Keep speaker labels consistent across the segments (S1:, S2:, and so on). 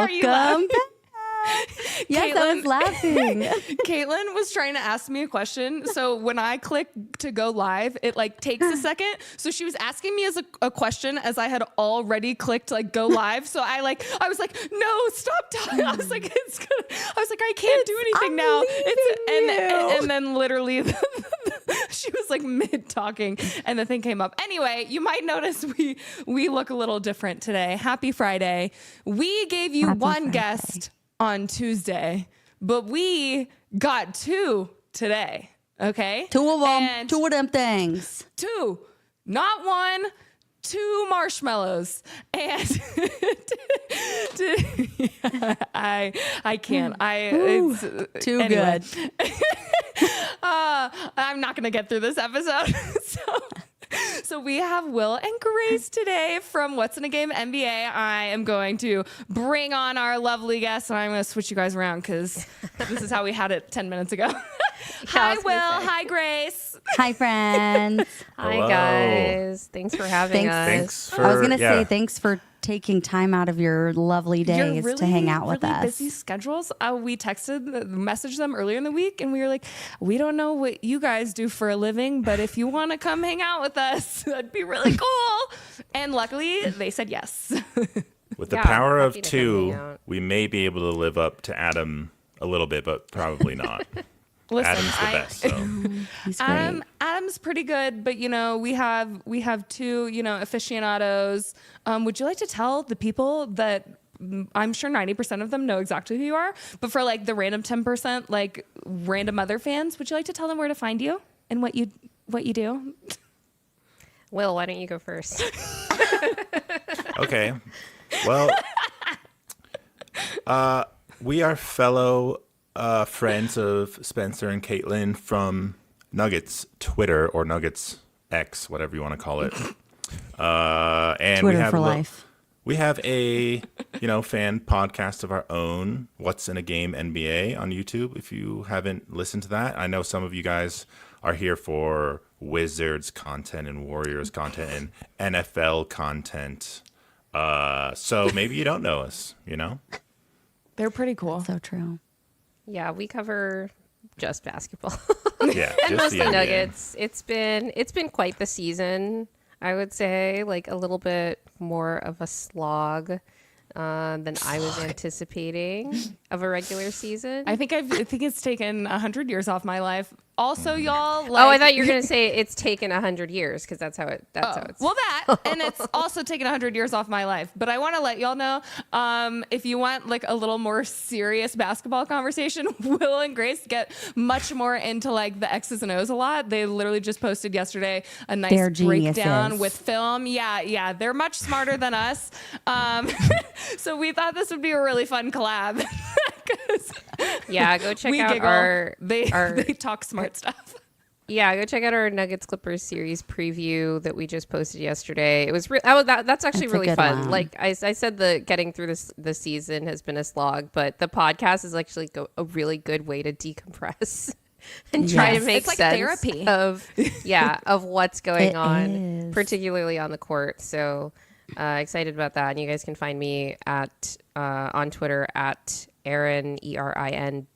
S1: are you laughing?
S2: Yes, I was laughing.
S1: Caitlin was trying to ask me a question. So when I click to go live, it like takes a second. So she was asking me as a question as I had already clicked like go live. So I was like, no, stop talking. I was like, I can't do anything now. And then literally she was like mid talking and the thing came up. Anyway, you might notice we look a little different today. Happy Friday. We gave you one guest on Tuesday, but we got two today. Okay,
S2: two of them things.
S1: Two, not one. Two marshmallows, and I can't. It's
S2: too
S1: anyway.
S2: good.
S1: I'm not gonna get through this episode. So we have Will and Grace today from WhatsInAGameNBA. I am going to bring on our lovely guests, and I'm going to switch you guys around because this is how we had it 10 minutes ago. Hi, Will. Hi, Grace.
S2: Hi, friends.
S3: Hi, guys. Thanks for having us.
S2: I was going to say thanks for taking time out of your lovely days to hang out with us.
S1: Busy schedules. We messaged them earlier in the week, and we were like, we don't know what you guys do for a living, but if you want to come hang out with us, that'd be really cool. And luckily, they said yes.
S4: With the power of two, we may be able to live up to Adam a little bit, but probably not.
S1: Listen,
S4: Adam's the best. So.
S2: He's great.
S1: Adam's pretty good, but we have two aficionados. Would you like to tell the people that I'm sure 90% of them know exactly who you are, but for like the random 10%, like random other fans, would you like to tell them where to find you and what you do?
S3: Will, why don't you go first?
S4: Okay. Well, we are fellow friends of Spencer and Caitlin from Nuggets Twitter or Nuggets X, whatever you want to call it. And
S2: Twitter
S4: we have
S2: for life.
S4: We have a fan podcast of our own, What's in a Game NBA on YouTube. If you haven't listened to that, I know some of you guys are here for Wizards content and Warriors content and NFL content. So maybe you don't know us,
S1: They're pretty cool.
S2: So true.
S3: Yeah, we cover just basketball.
S4: Yeah,
S3: and
S4: just
S3: most
S4: the
S3: of the
S4: NBA.
S3: Nuggets. It's been quite the season, I would say, like a little bit more of a slog than I was anticipating of a regular season.
S1: I think it's taken 100 years off my life. Also, y'all.
S3: I thought you were gonna say it's taken 100 years because that's how it's.
S1: Well, and it's also taken 100 years off my life. But I want to let y'all know, if you want like a little more serious basketball conversation, Will and Grace get much more into like the X's and O's a lot. They literally just posted yesterday a nice breakdown with film. Yeah, they're much smarter than us. So we thought this would be a really fun collab.
S3: Yeah, go check out
S1: giggle. They talk smart stuff.
S3: Yeah, go check out our Nuggets Clippers series preview that we just posted yesterday. It was that's actually really fun.
S2: One.
S3: Like I said, getting through the season has been a slog, but the podcast is actually a really good way to decompress and try to make
S1: sense
S3: therapy of what's going on, particularly on the court. So excited about that. And you guys can find me on Twitter at Erin ERIN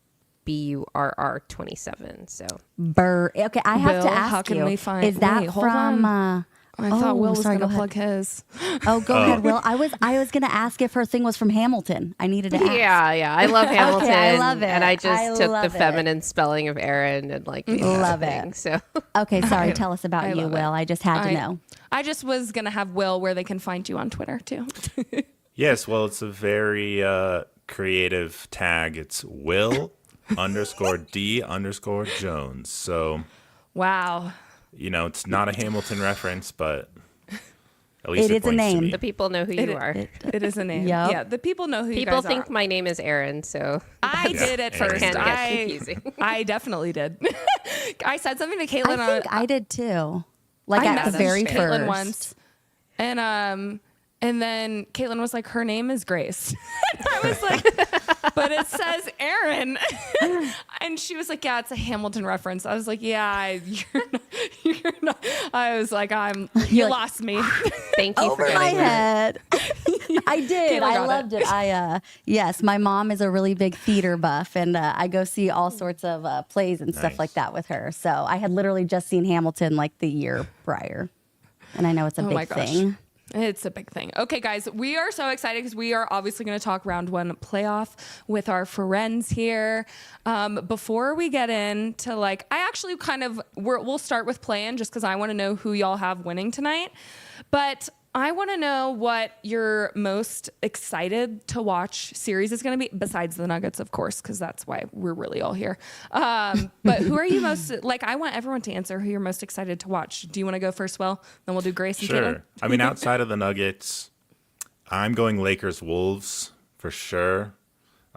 S3: BURR 27. So
S2: okay, I have to ask
S1: how can
S2: you.
S1: we find?
S2: Is that from?
S1: I thought Will was going to plug his.
S2: Oh, go ahead, Will. I was going to ask if her thing was from Hamilton. I needed to ask.
S3: Yeah. I love Hamilton.
S2: Okay, I love it.
S3: And I just took the feminine spelling of Erin and like
S2: love
S3: it. So
S2: okay, sorry. Tell us about you, Will. I just had to know.
S1: I just was going to have Will where they can find you on Twitter too.
S4: Yes, well, it's a very creative tag. It's Will_D_Jones. So,
S1: wow.
S4: It's not a Hamilton reference, but at least
S2: It
S4: it
S2: is a
S4: points to
S2: name.
S4: me.
S3: the people know who you are.
S1: It is a name.
S2: Yep.
S1: Yeah, the people know who you
S3: People
S1: guys
S3: think
S1: are.
S3: my name is Erin, so
S1: I did at first.
S3: Can get confusing.
S1: I definitely did. I said something to Caitlin.
S2: I think I did too. Like
S1: I
S2: at the
S1: messaged
S2: very
S1: Caitlin
S2: first.
S1: once, and then Caitlin was like, her name is Grace. I was like, but it says Erin. And she was like, yeah, it's a Hamilton reference. I was like, yeah, you're not. I was like, you lost me.
S3: thank you for
S2: Over my
S3: getting that.
S2: head. I did.
S1: Kayla
S2: I
S1: got
S2: loved it. Yes, my mom is a really big theater buff, and I go see all sorts of plays and stuff like that with her. So I had literally just seen Hamilton like the year prior, and I know it's a big thing.
S1: It's a big thing. Okay, guys, we are so excited because we are obviously going to talk round one playoff with our friends here. Before we get into I actually we'll start with play-in just because I want to know who y'all have winning tonight. But I want to know what your most excited to watch series is going to be, besides the Nuggets, of course, because that's why we're really all here. But who are you most, I want everyone to answer who you're most excited to watch. Do you want to go first, Will? Then we'll do Grace and Caitlin.
S4: Sure. I mean, outside of the Nuggets, I'm going Lakers Wolves for sure.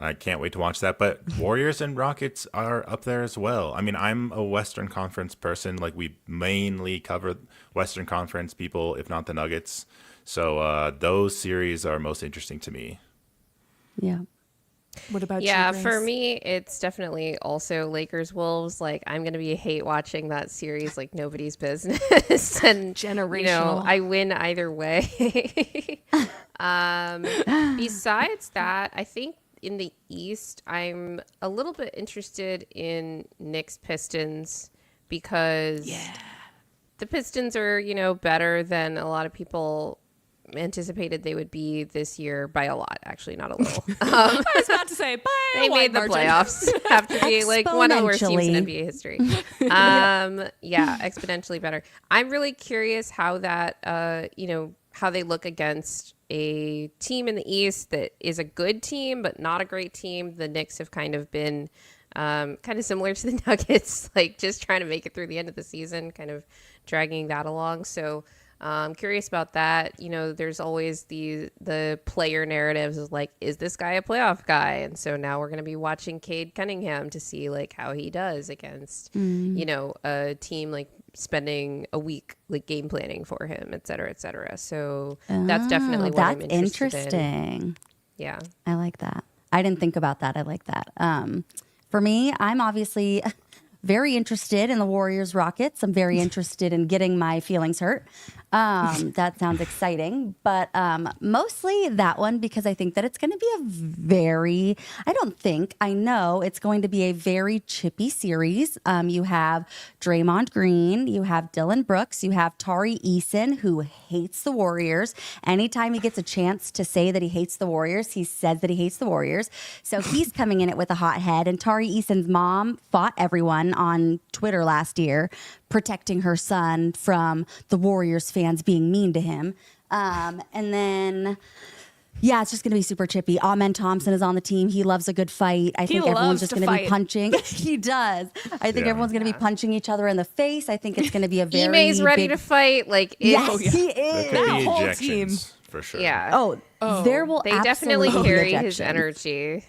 S4: I can't wait to watch that. But Warriors and Rockets are up there as well. I mean, I'm a Western Conference person. We mainly cover Western Conference people, if not the Nuggets. So those series are most interesting to me.
S2: Yeah.
S1: What about you,
S3: Yeah,
S1: Grace?
S3: for me, it's definitely also Lakers Wolves. I'm going to be hate watching that series like nobody's business. And,
S1: Generational.
S3: I win either way. Besides that, I think in the East, I'm a little bit interested in Knicks Pistons because the Pistons are, better than a lot of people anticipated they would be this year by a lot. Actually, not a little.
S1: I was about to say,
S3: They made the playoffs. Have to be one of the worst teams in NBA history. Exponentially better. I'm really curious how that, how they look against a team in the East that is a good team, but not a great team. The Knicks have kind of been kind of similar to the Nuggets, just trying to make it through the end of the season, kind of dragging that along. So I'm curious about that. There's always the player narratives of is this guy a playoff guy? And so now we're going to be watching Cade Cunningham to see how he does against, a team spending a week game planning for him, et cetera, et cetera. So that's definitely what I'm interested in. Yeah.
S2: I like that. I didn't think about that. I like that. For me, I'm obviously very interested in the Warriors Rockets. I'm very interested in getting my feelings hurt. That sounds exciting, but mostly that one because I think that it's going to be I know it's going to be a very chippy series. You have Draymond Green, you have Dylan Brooks, you have Tari Eason, who hates the Warriors. Anytime he gets a chance to say that he hates the Warriors, he says that he hates the Warriors. So he's coming in it with a hot head. And Tari Eason's mom fought everyone on Twitter last year, protecting her son from the Warriors fans being mean to him. And then, it's just going to be super chippy. Amen Thompson is on the team. He loves a good fight. I think everyone's just going to be punching. He does. I think everyone's going to be punching each other in the face. I think it's going to be a very
S3: Ime's ready to fight.
S2: Yes, he is.
S4: That
S1: whole team.
S4: For sure.
S3: Yeah.
S2: There will
S3: They definitely
S2: absolutely be
S3: carry his
S2: ejections.
S3: energy.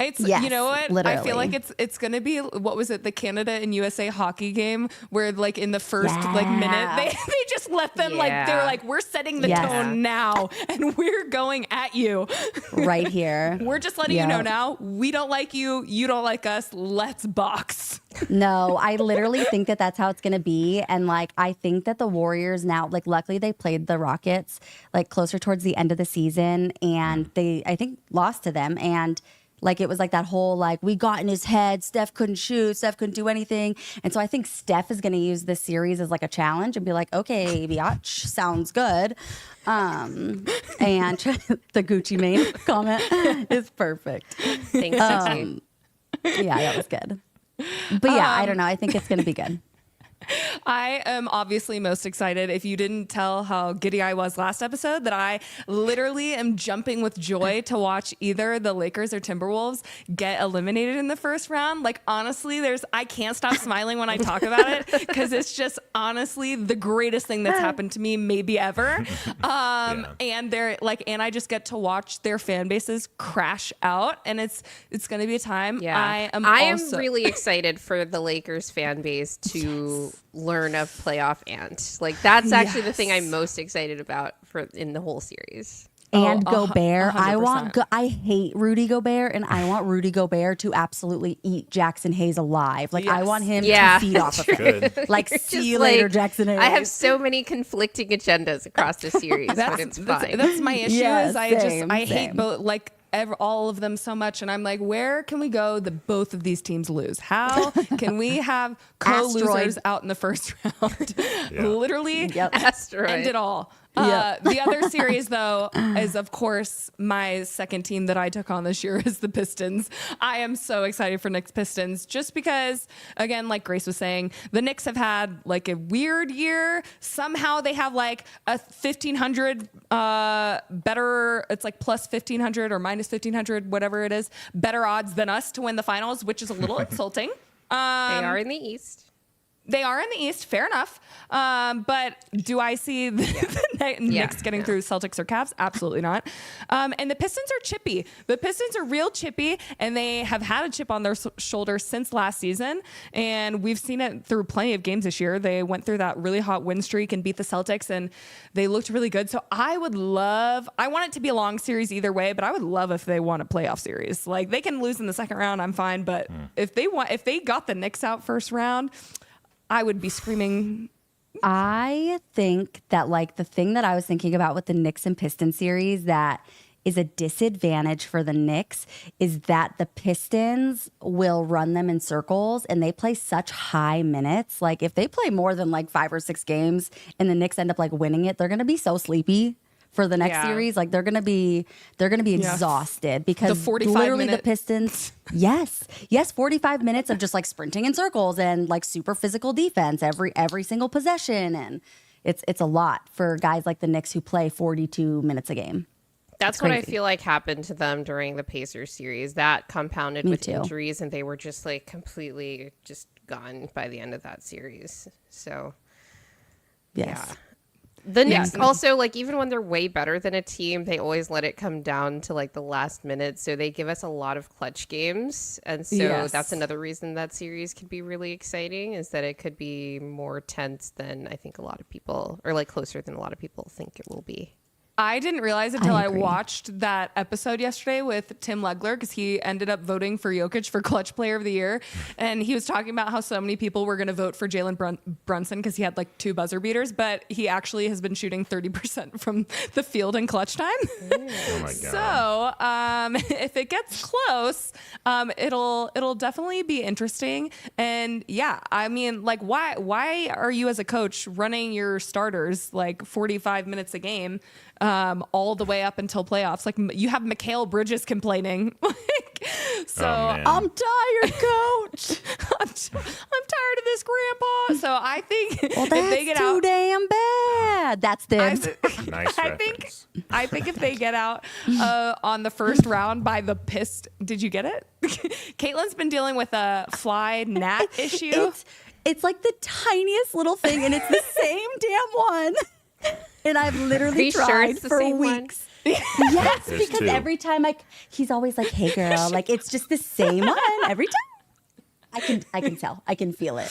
S1: It's
S2: Yes,
S1: you know what?
S2: literally.
S1: I feel like it's gonna be what was it, the Canada and USA hockey game where in the first minute they just let them they were we're setting the tone now and we're going at you.
S2: Right here.
S1: We're just letting you know now, we don't like you, you don't like us, let's box.
S2: No, I literally think that that's how it's going to be. And I think that the Warriors now, luckily they played the Rockets closer towards the end of the season and they, I think, lost to them. And it was that whole, we got in his head. Steph couldn't shoot. Steph couldn't do anything. And so I think Steph is going to use this series as a challenge and be okay, biatch, sounds good. And the Gucci Mane comment is perfect.
S3: Thanks, Susie.
S2: Yeah, that was good. But I don't know. I think it's going to be good.
S1: I am obviously most excited. If you didn't tell how giddy I was last episode, that I literally am jumping with joy to watch either the Lakers or Timberwolves get eliminated in the first round. Honestly, I can't stop smiling when I talk about it because it's just honestly the greatest thing that's happened to me maybe ever. And they're and I just get to watch their fan bases crash out, and it's going to be a time.
S3: Yeah, I am really excited for the Lakers fan base to learn of playoff ant. That's actually the thing I'm most excited about in the whole series.
S2: and
S1: Oh,
S2: Gobert. I
S1: 100%.
S2: I hate Rudy Gobert, and I want Rudy Gobert to absolutely eat Jackson Hayes alive. Like I
S1: Yes.
S2: want him
S3: Yeah.
S2: to feed off of him.
S4: Good.
S2: Like
S3: Just
S2: see you later,
S3: like,
S2: Jackson Hayes.
S3: I have so many conflicting agendas across the series, but it's fine.
S1: That's my issue.
S2: Yeah,
S1: is I
S2: same,
S1: hate
S2: same.
S1: both like all of them so much, and I'm like, where can we go that both of these teams lose? How can we have co-losers
S2: Asteroid.
S1: out in the first round?
S4: Yeah.
S1: Literally
S2: Yep.
S3: Asteroid.
S1: end it all.
S2: Yep.
S1: The other series, though, is of course my second team that I took on this year is the Pistons. I am so excited for Knicks Pistons just because, again, like Grace was saying, the Knicks have had like a weird year. Somehow they have like a 1,500 better. It's like plus 1,500 or minus 1,500, whatever it is, better odds than us to win the finals, which is a little insulting.
S3: They are in the East.
S1: They are in the East, fair enough. But do I see the Knicks getting through Celtics or Cavs? Absolutely not. And the Pistons are chippy. The Pistons are real chippy, and they have had a chip on their shoulder since last season. And we've seen it through plenty of games this year. They went through that really hot win streak and beat the Celtics, and they looked really good. So I want it to be a long series either way, but I would love if they won a playoff series. Like they can lose in the second round, I'm fine. But if they got the Knicks out first round, I would be screaming.
S2: I think that like the thing that I was thinking about with the Knicks and Pistons series that is a disadvantage for the Knicks is that the Pistons will run them in circles and they play such high minutes. Like if they play more than like 5 or 6 games and the Knicks end up like winning it, they're going to be so sleepy for the next series. Like they're going to be exhausted because
S1: The 45
S2: literally
S1: minute-
S2: the Pistons, yes, 45 minutes of just like sprinting in circles and like super physical defense every single possession. And it's a lot for guys like the Knicks who play 42 minutes a game.
S3: That's what I
S2: crazy.
S3: feel like happened to them during the Pacers series. That compounded
S2: Me
S3: with
S2: too.
S3: injuries, and they were just like completely just gone by the end of that series. So,
S2: Yes.
S3: yeah. The Knicks also, like, even when they're way better than a team, they always let it come down to like the last minute. So they give us a lot of clutch games. And so
S1: Yes.
S3: that's another reason that series could be really exciting, is that it could be more tense than I think a lot of people, or like closer than a lot of people think it will be.
S1: I didn't realize until I
S2: agree.
S1: watched that episode yesterday with Tim Legler, because he ended up voting for Jokic for Clutch Player of the Year. And he was talking about how so many people were going to vote for Jalen Brunson because he had like 2 buzzer beaters, but he actually has been shooting 30% from the field in clutch time.
S4: Oh my god.
S1: So if it gets close, it'll definitely be interesting. And yeah, I mean, like, why are you as a coach running your starters like 45 minutes a game? All the way up until playoffs. Like you have Mikal Bridges complaining. So
S4: Oh, man.
S2: I'm tired, coach.
S1: I'm tired of this, Grandpa. So I think
S2: Well,
S1: if
S2: that's
S1: they get
S2: too
S1: out,
S2: damn bad. That's them.
S4: Nice
S1: I
S4: reference.
S1: think if they get out on the first round by the pissed, did you get it? Caitlin's been dealing with a fly gnat issue.
S2: It's like the tiniest little thing, and it's the same damn one. And I've
S3: Are
S2: literally
S3: you sure
S2: tried
S3: it's the
S2: for
S3: same one?
S2: weeks. Yes,
S4: There's
S2: because
S4: 2.
S2: every time he's always like, "Hey, girl," like it's just the same one every time. I can tell. I can feel it.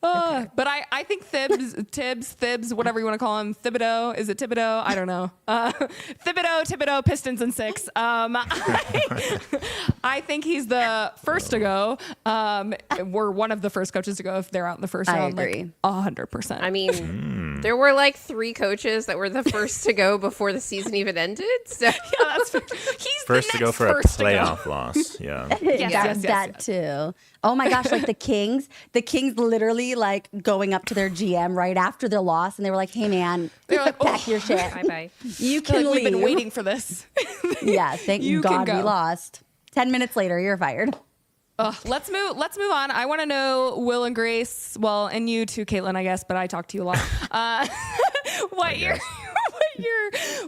S1: But I think Thibs, whatever you want to call him, Thibodeau, is it Thibodeau? I don't know. Thibodeau, Pistons and 6. I think he's the first to go. We're one of the first coaches to go if they're out in the first
S2: I
S1: round.
S2: agree.
S1: Like 100%.
S3: I mean, there were like 3 coaches that were the first to go before the season even ended. So
S1: yeah, that's fair. He's
S4: First
S1: the
S4: to go
S1: next
S4: for a
S1: first to go.
S4: playoff loss. Yeah.
S2: That too. Oh my gosh, like the Kings literally like going up to their GM right after their loss, and they were like, "Hey man,
S1: They're like,
S2: pack your shit.
S3: bye.
S2: You
S1: They're
S2: can
S1: like,
S2: leave."
S1: we've been waiting for this.
S2: Yeah, thank
S1: You can
S2: God we
S1: go.
S2: lost. 10 minutes later, you're fired.
S1: Let's move on. I want to know, Will and Grace, well, and you too, Caitlin, I guess, but I talk to you a lot.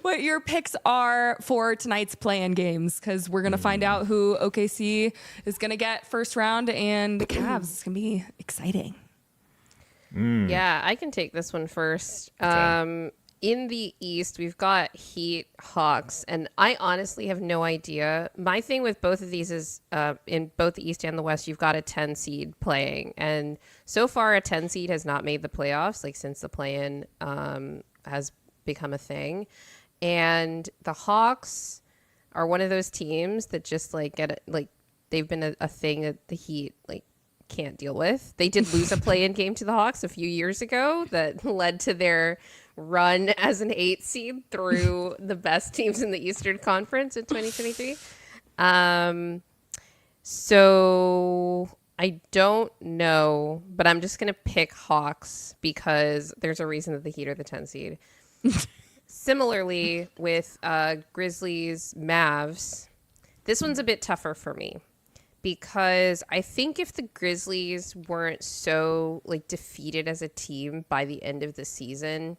S1: What your picks are for tonight's play-in games, because we're gonna find out who OKC is gonna get first round, and the Cavs. It's gonna be exciting.
S3: Yeah, I can take this one first. In the East, we've got Heat, Hawks, and I honestly have no idea. My thing with both of these is in both the East and the West, you've got a 10 seed playing. And so far, a 10 seed has not made the playoffs, like since the play-in has become a thing. And the Hawks are one of those teams that just like they've been a thing that the Heat like can't deal with. They did lose a play-in game to the Hawks a few years ago that led to their run as an 8 seed through the best teams in the Eastern Conference in 2023. So I don't know, but I'm just going to pick Hawks because there's a reason that the Heat are the 10 seed. Similarly with Grizzlies, Mavs, this one's a bit tougher for me because I think if the Grizzlies weren't so like defeated as a team by the end of the season,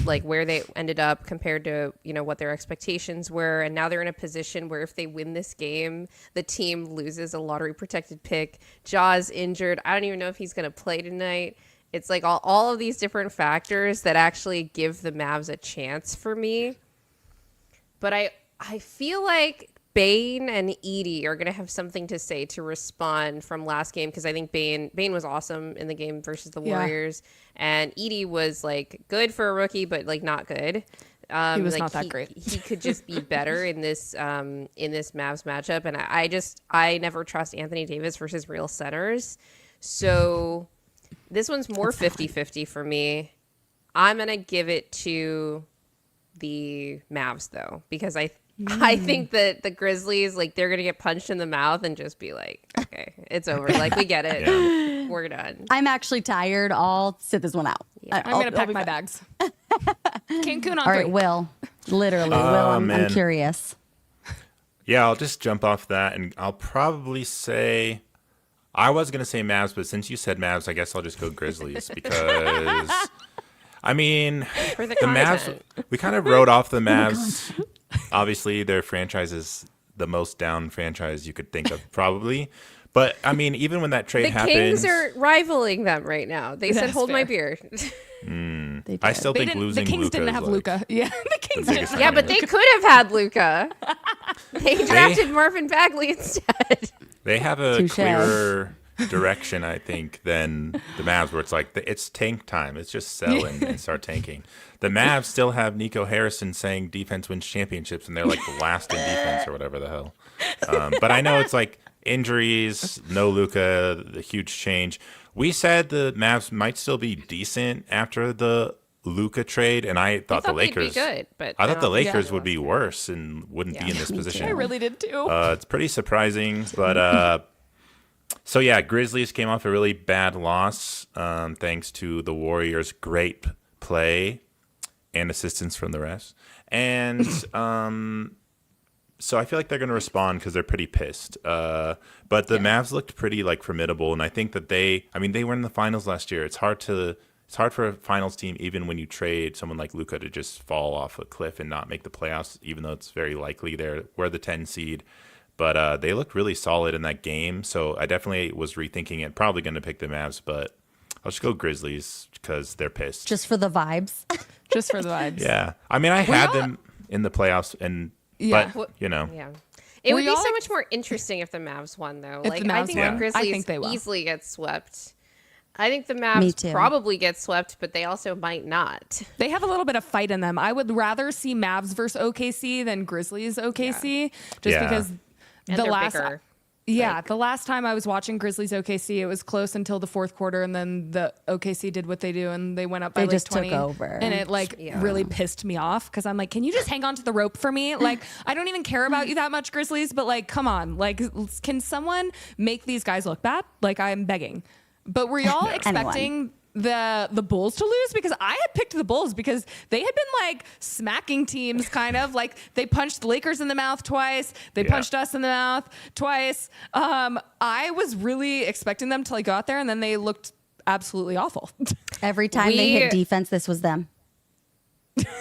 S3: like where they ended up compared to, you know, what their expectations were. And now they're in a position where if they win this game, the team loses a lottery protected pick. Ja's injured. I don't even know if he's going to play tonight. It's like all of these different factors that actually give the Mavs a chance for me. But I feel like Bane and Edie are going to have something to say to respond from last game because I think Bane was awesome in the game versus the Warriors, and Edie was like good for a rookie, but like not good.
S1: He was
S3: like,
S1: not that great.
S3: He could just be better in this Mavs matchup, and I never trust Anthony Davis versus real centers, so this one's more 50-50 for me. I'm gonna give it to the Mavs though because I think that the Grizzlies, like, they're going to get punched in the mouth and just be like, okay, it's over. Like, we get it. Yeah. We're done.
S2: I'm actually tired. I'll sit this one out.
S3: Yeah.
S1: I'm going to pack my bags. Cancun on
S2: All
S1: 3.
S2: right, Will. Literally, Will, I'm curious.
S4: Yeah, I'll just jump off that, and I'll probably say... I was going to say Mavs, but since you said Mavs, I guess I'll just go Grizzlies because... I mean,
S3: For the
S4: Mavs... We kind of wrote off the Mavs... Obviously, their franchise is the most down franchise you could think of, probably. But, I mean, even when that trade happened...
S3: The Kings are rivaling them right now. They said, hold
S1: fair.
S3: my beer.
S4: I still think
S1: The
S4: losing
S1: Kings
S4: Luka
S1: didn't
S4: is
S1: have
S4: like
S1: Luka. Yeah, the Kings
S4: the
S1: didn't.
S4: biggest
S3: Yeah, but they could have had Luka. They drafted Marvin Bagley instead.
S4: They have a
S2: Touche.
S4: clearer direction, I think, than the Mavs, where it's like, it's tank time. It's just sell and start tanking. The Mavs still have Nico Harrison saying defense wins championships, and they're like the last in defense or whatever the hell. But I know it's like injuries, no Luka, the huge change. We said the Mavs might still be decent after the Luka trade, and I thought the Lakers
S3: they'd be good, but
S4: I thought the Lakers
S1: Yeah.
S4: would be worse and wouldn't be in this position.
S1: I really did too.
S4: It's pretty surprising, but so yeah, Grizzlies came off a really bad loss, thanks to the Warriors' great play and assistance from the refs, and so I feel like they're going to respond because they're pretty pissed. But the Mavs looked pretty like formidable, and I think that they were in the finals last year. It's hard for a finals team, even when you trade someone like Luka, to just fall off a cliff and not make the playoffs, even though it's very likely we're the 10 seed. But they looked really solid in that game, so I definitely was rethinking it. Probably going to pick the Mavs, but I'll just go Grizzlies because they're pissed.
S2: Just for the vibes.
S1: Just for the vibes.
S4: Yeah. I mean, I had them in the playoffs, but, you know.
S3: Yeah. It
S1: Were
S3: would be
S1: y'all
S3: so much more interesting if the Mavs won, though.
S1: If
S3: Like,
S1: the
S3: I
S1: Mavs
S3: think
S4: won.
S3: the Grizzlies
S1: I think they will.
S3: easily get swept. I think the
S2: Me
S3: Mavs
S2: too.
S3: probably get swept, but they also might not.
S1: They have a little bit of fight in them. I would rather see Mavs versus OKC than Grizzlies OKC, just
S4: Yeah.
S1: because
S3: And
S1: the
S3: they're
S1: last
S3: bigger.
S1: the last time I was watching Grizzlies OKC, it was close until the fourth quarter, and then the OKC did what they do, and they went up by
S2: They
S1: like
S2: just took
S1: 20,
S2: over.
S1: and it like
S3: Yeah.
S1: really pissed me off because I'm like, can you just hang on to the rope for me? Like, I don't even care about you that much, Grizzlies, but like, come on, like, can someone make these guys look bad? Like, I'm begging. But were y'all expecting the Bulls to lose? Because I had picked the Bulls because they had been like smacking teams, kind of like they punched the Lakers in the mouth twice. They punched us in the mouth twice. I was really expecting them to like go out there, and then they looked absolutely awful.
S2: Every time they hit defense, this was them.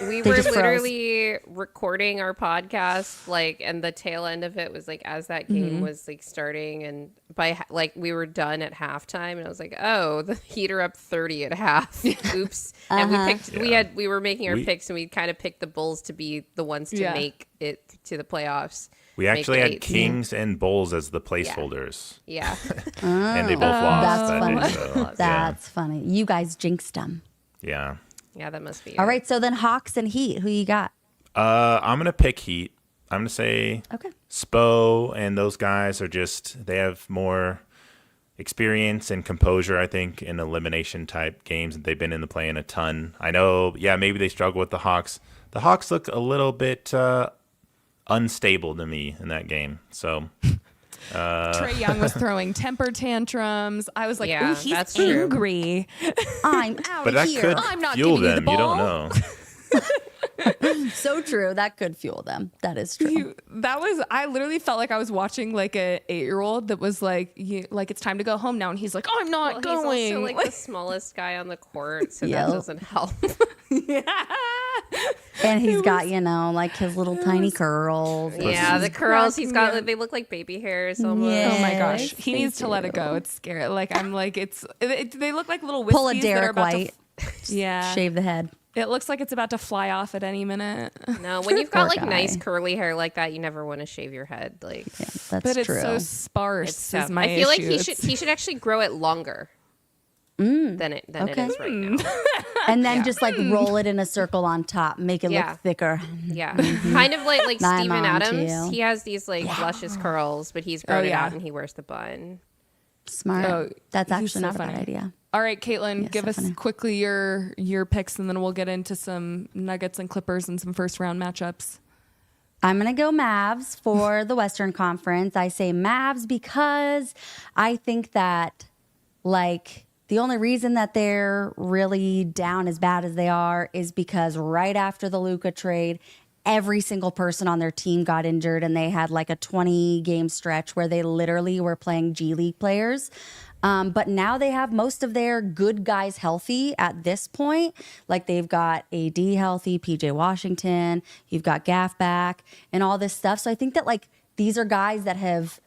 S3: We
S2: They
S3: were
S2: just froze.
S3: literally recording our podcast, like, and the tail end of it was like as that game was like starting, and by like we were done at halftime, and I was like, oh, the Heat are up 30 at half. Oops. And we picked. We were making our picks, and we kind of picked the Bulls to be the ones to make it to the playoffs.
S4: We
S3: Make
S4: actually
S3: the
S4: had
S3: 8 seed.
S4: Kings and Bulls as the placeholders,
S3: Yeah.
S4: and they both lost.
S2: That's
S4: that
S2: funny.
S4: day, so,
S2: That's funny. You guys jinxed them.
S4: yeah.
S3: Yeah, that must be.
S2: All
S3: it.
S2: right, so then Hawks and Heat, who you got?
S4: I'm gonna pick Heat. I'm gonna say
S2: Okay.
S4: Spo and those guys they have more experience and composure, I think, in elimination type games. They've been in the play-in a ton. I know, maybe they struggle with the Hawks. The Hawks look a little bit unstable to me in that game. So
S1: Trae Young was throwing temper tantrums. I was like,
S3: Yeah,
S1: ooh, he's
S3: that's true.
S1: angry.
S2: I'm out
S4: but
S2: of
S4: that
S2: here.
S4: could
S1: I'm not
S4: fuel
S1: giving you the
S4: them. You don't
S1: ball.
S4: know.
S2: So true. That could fuel them. That is true.
S1: I literally felt like I was watching like a 8-year-old that was like, it's time to go home now. And he's like, oh, I'm not going.
S3: He's also like the smallest guy on the court, so
S2: Yep.
S3: that doesn't help.
S2: And he's got, like his little tiny curls.
S3: Yeah, the curls he's got, they look like baby hairs almost.
S2: Yeah.
S1: Oh my gosh, he
S2: They
S1: needs to let it go.
S2: do.
S1: It's scary. Like I'm like they look like little
S2: Pull a
S1: wispies that are
S2: Derek
S1: about
S2: White.
S1: yeah,
S2: Shave the head.
S1: it looks like it's about to fly off at any minute.
S3: No, when you've got
S2: Poor
S3: like
S2: guy.
S3: nice curly hair like that, you never want to shave your head. Like,
S2: Yeah, that's
S1: But it's
S2: true.
S1: so sparse.
S3: it's
S1: Is
S3: tough.
S1: my
S3: I feel like
S1: issue.
S3: he should actually grow it longer than it
S2: Okay.
S3: is right now.
S2: And then just like roll it in a circle on top, make it
S3: Yeah.
S2: look thicker.
S3: Yeah, kind of like
S2: I'm
S3: Steven
S2: on to
S3: Adams.
S2: you.
S3: He has these like luscious curls, but he's grown it
S1: yeah.
S3: out and he wears the bun.
S2: Smart.
S1: Oh,
S2: That's
S1: he's
S2: actually
S1: so
S2: not a
S1: funny.
S2: bad idea.
S1: All right, Caitlin, give
S2: so
S1: us
S2: funny.
S1: quickly your picks, and then we'll get into some Nuggets and Clippers and some first round matchups.
S2: I'm going to go Mavs for the Western Conference. I say Mavs because I think that, like, the only reason that they're really down as bad as they are is because right after the Luka trade, every single person on their team got injured, and they had like a 20-game stretch where they literally were playing G League players. But now they have most of their good guys healthy at this point. Like they've got AD healthy, PJ Washington, you've got Gaff back and all this stuff. So I think that like these are guys that have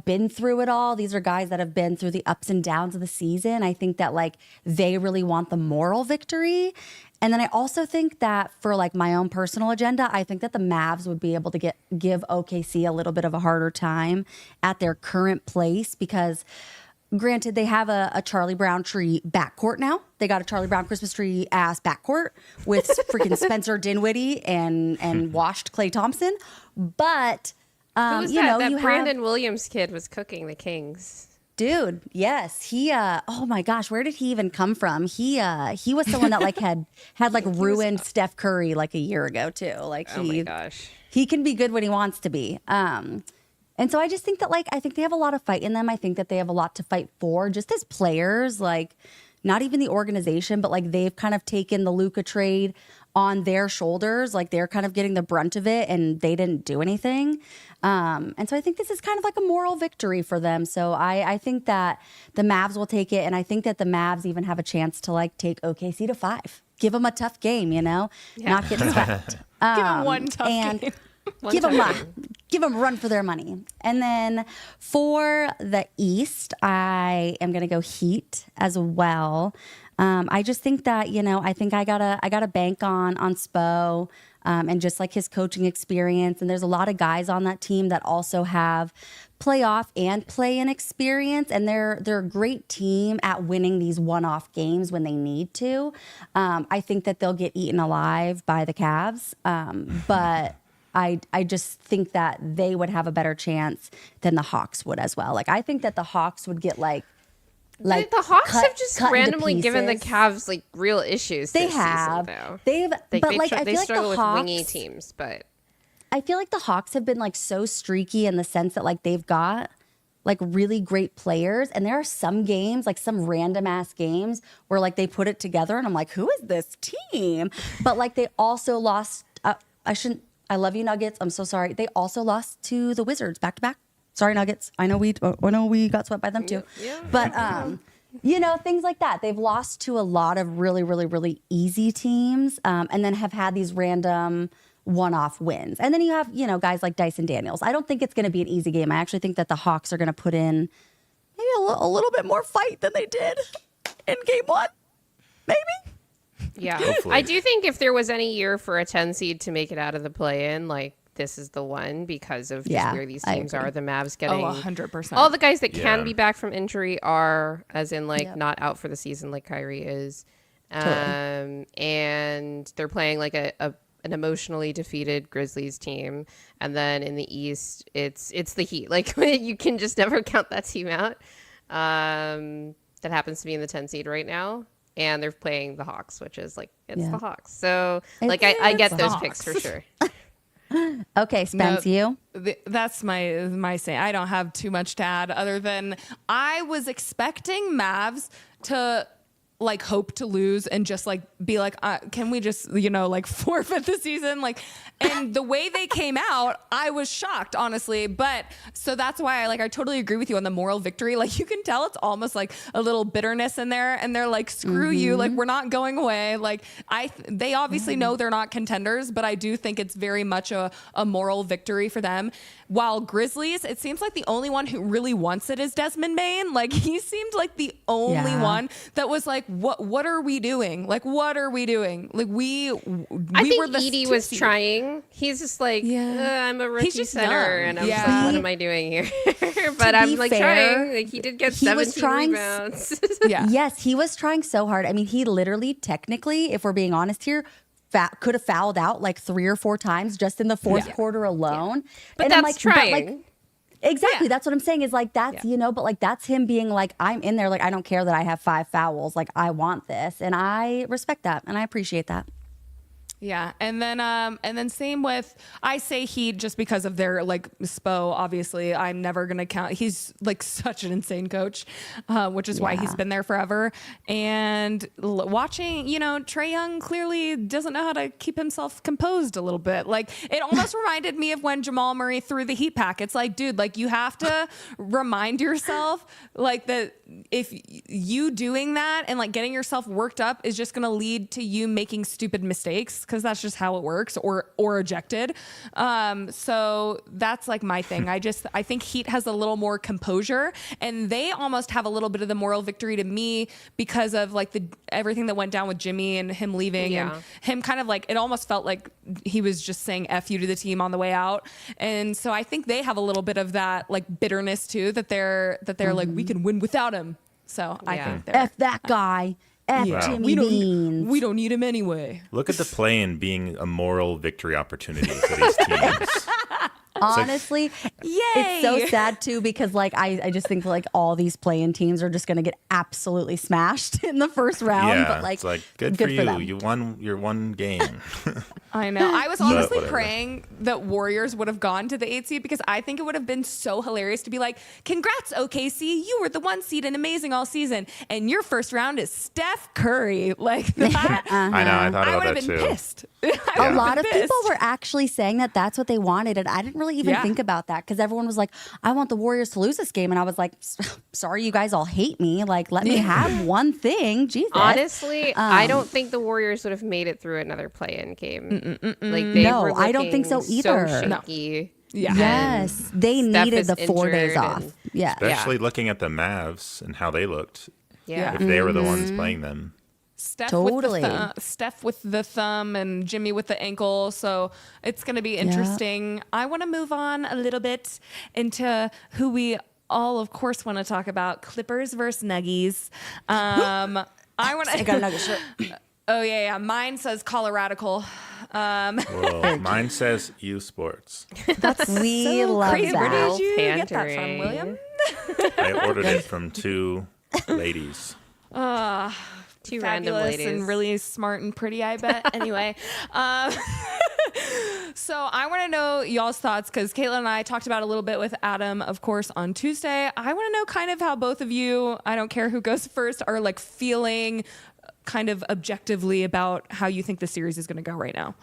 S2: been through it all. These are guys that have been through the ups and downs of the season. I think that like they really want the moral victory. And then I also think that for like my own personal agenda, I think that the Mavs would be able to give OKC a little bit of a harder time at their current place because granted, they have a Charlie Brown tree backcourt now. They got a Charlie Brown Christmas tree ass backcourt with freaking Spencer Dinwiddie and washed Klay Thompson. But
S3: Who was
S2: you
S3: that?
S2: know,
S3: That
S2: you
S3: Brandon
S2: have,
S3: Williams kid was cooking the Kings.
S2: dude. Yes, he. Oh my gosh, where did he even come from? He was someone that like had like ruined Steph Curry like a year ago too. Like
S3: Oh my gosh.
S2: he can be good when he wants to be. And so I just think that like I think they have a lot of fight in them. I think that they have a lot to fight for just as players, like not even the organization, but like they've kind of taken the Luka trade on their shoulders. Like they're kind of getting the brunt of it and they didn't do anything. And so I think this is kind of like a moral victory for them. So I think that the Mavs will take it. And I think that the Mavs even have a chance to like take OKC to 5. Give them a tough game, not get swept.
S1: Give him one tough game.
S2: Give them a run for their money. And then for the East, I am going to go Heat as well. I just think that, I think I gotta bank on Spo and just like his coaching experience. And there's a lot of guys on that team that also have playoff and play-in experience, and they're a great team at winning these one-off games when they need to. I think that they'll get eaten alive by the Cavs, but I just think that they would have a better chance than the Hawks would as well. Like I think that the Hawks would get like
S3: the Hawks
S2: cut-
S3: have just
S2: cut into
S3: randomly given the
S2: pieces.
S3: Cavs like real issues.
S2: They
S3: this
S2: have.
S3: season, though.
S2: They've
S3: Like,
S2: but
S3: they,
S2: like I
S3: they
S2: feel like
S3: struggle
S2: the
S3: with
S2: Hawks,
S3: wingy teams, but
S2: I feel like the Hawks have been like so streaky in the sense that like they've got like really great players, and there are some games, like some random ass games where like they put it together and I'm like, who is this team? But like they also lost I love you, Nuggets. I'm so sorry. They also lost to the Wizards back to back. Sorry, Nuggets. I know we got swept by them too.
S3: Yeah.
S2: But things like that. They've lost to a lot of really, really, really easy teams, and then have had these random one-off wins. And then you have, guys like Dyson Daniels. I don't think it's going to be an easy game. I actually think that the Hawks are going to put in maybe a little bit more fight than they did in game 1. Maybe.
S3: yeah.
S4: Hopefully.
S3: I do think if there was any year for a 10 seed to make it out of the play-in, like this is the one because of just where these
S2: I
S3: teams
S2: agree.
S3: are. The Mavs getting
S1: 100%.
S3: all the guys that
S4: Yeah.
S3: can be back from injury are, as in like
S2: Yep.
S3: not out for the season like Kyrie is.
S2: Totally.
S3: And they're playing like a an emotionally defeated Grizzlies team, and then in the East, it's the Heat. Like you can just never count that team out. That happens to be in the 10 seed right now, and they're playing the Hawks, which is like it's the Hawks. So like I get those picks for sure.
S2: Okay, Spence, you?
S1: That's my say. I don't have too much to add other than I was expecting Mavs to like hope to lose and just like be like, can we just, like forfeit the season? Like, and the way they came out, I was shocked, honestly. But so that's why I totally agree with you on the moral victory. Like you can tell it's almost like a little bitterness in there, and they're like, screw you. Like we're not going away. Like they obviously know they're not contenders, but I do think it's very much a moral victory for them. While Grizzlies, it seems like the only one who really wants it is Desmond Bane. Like he seemed like the only one that was like, what are we doing? Like, what are we doing? Like
S3: I think
S1: were the
S3: Edie was trying. He's just like, I'm a rookie center, and I'm just like, what am I doing here? But I'm like trying. Like he did get 17 rebounds.
S2: Yes, he was trying so hard. I mean, he literally, technically, if we're being honest here, could have fouled out like 3 or 4 times just in the fourth quarter alone.
S3: But
S2: and
S3: that's
S2: I'm like,
S3: trying.
S2: Exactly. That's what I'm saying is like, that's, but like, that's him being like, I'm in there. Like, I don't care that I have 5 fouls. Like, I want this. And I respect that. And I appreciate that.
S1: Yeah, and then same with, I say Heat just because of their like Spo. Obviously, I'm never gonna count. He's like such an insane coach, which is why he's been there forever. And watching, Trae Young clearly doesn't know how to keep himself composed a little bit. Like it almost reminded me of when Jamal Murray threw the Heat pack. It's like, dude, like you have to remind yourself like that if you doing that and like getting yourself worked up is just gonna lead to you making stupid mistakes. Because that's just how it works, or ejected. So that's like my thing. I think Heat has a little more composure, and they almost have a little bit of the moral victory to me because of like everything that went down with Jimmy and him leaving and him kind of like, it almost felt like he was just saying F you to the team on the way out. And so I think they have a little bit of that like bitterness too, that they're like, we can win without him. So I think they're
S2: F that guy. Jimmy Beans.
S1: We don't need him anyway.
S4: Look at the play-in being a moral victory opportunity for these teams.
S2: Honestly, it's so sad too because like I just think like all these play-in teams are just going to get absolutely smashed in the first round.
S4: Yeah,
S2: but like
S4: it's like good for you.
S2: them.
S4: You won your one game.
S1: I know. I was honestly
S4: whatever.
S1: praying that Warriors would have gone to the 8 seed because I think it would have been so hilarious to be like, congrats, OKC. You were the 1 seed and amazing all season. And your first round is Steph Curry. Like that.
S4: I know. I thought
S1: I
S4: about
S1: would
S4: that
S1: have been
S4: too.
S1: pissed.
S2: A lot of people were actually saying that that's what they wanted. And I didn't really even think about that because everyone was like, I want the Warriors to lose this game. And I was like, sorry, you guys all hate me. Like, let me have one thing. Jesus.
S3: Honestly, I don't think the Warriors would have made it through another play-in game. Like they were
S2: I don't think so either.
S3: So shaky.
S1: Yeah.
S2: Yes. They
S3: Steph
S2: needed
S3: is
S2: the 4 days off.
S3: and-
S2: Yeah.
S4: Especially looking at the Mavs and how they looked.
S3: Yeah.
S4: If they were the ones playing them.
S1: Steph
S2: Totally.
S1: Steph with the thumb and Jimmy with the ankle. So it's going to be interesting. I want to move on a little bit into who we all, of course, want to talk about. Clippers versus Nuggies. I want to.
S2: I got a Nugget shirt.
S1: Oh, yeah. Mine says Coloradical.
S4: Whoa, mine says U Sports.
S2: We love
S1: Crazy. Where
S2: that.
S1: did you get that from,
S3: Pandering.
S1: William?
S4: I ordered it from 2 ladies.
S3: Two random
S1: Fabulous
S3: ladies.
S1: and really smart and pretty, I bet. Anyway, so I want to know y'all's thoughts because Caitlin and I talked about a little bit with Adam, of course, on Tuesday. I want to know kind of how both of you, I don't care who goes first, are like feeling kind of objectively about how you think the series is going to go right now.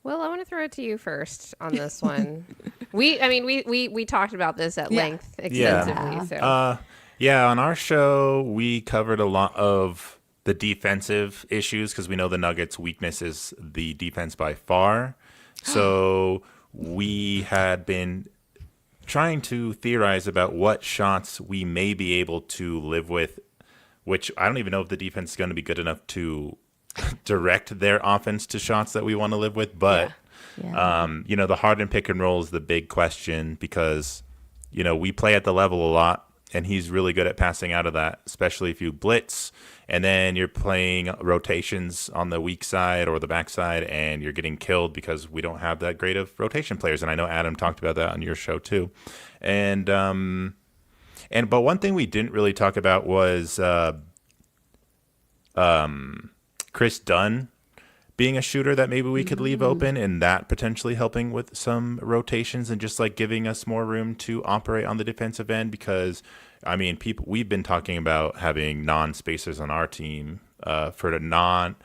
S3: Well, I want to throw it to you first on this one. We talked about this at length extensively. So
S4: Yeah, on our show, we covered a lot of the defensive issues because we know the Nuggets' weakness is the defense by far. So we had been trying to theorize about what shots we may be able to live with, which I don't even know if the defense is going to be good enough to direct their offense to shots that we want to live with. But, the Harden pick and roll is the big question because, we play at the level a lot and he's really good at passing out of that, especially if you blitz and then you're playing rotations on the weak side or the back side and you're getting killed because we don't have that great of rotation players. And I know Adam talked about that on your show too. And but one thing we didn't really talk about was Chris Dunn being a shooter that maybe we could leave open, and that potentially helping with some rotations and just like giving us more room to operate on the defensive end. Because I mean, we've been talking about having non-spacers on our team for the non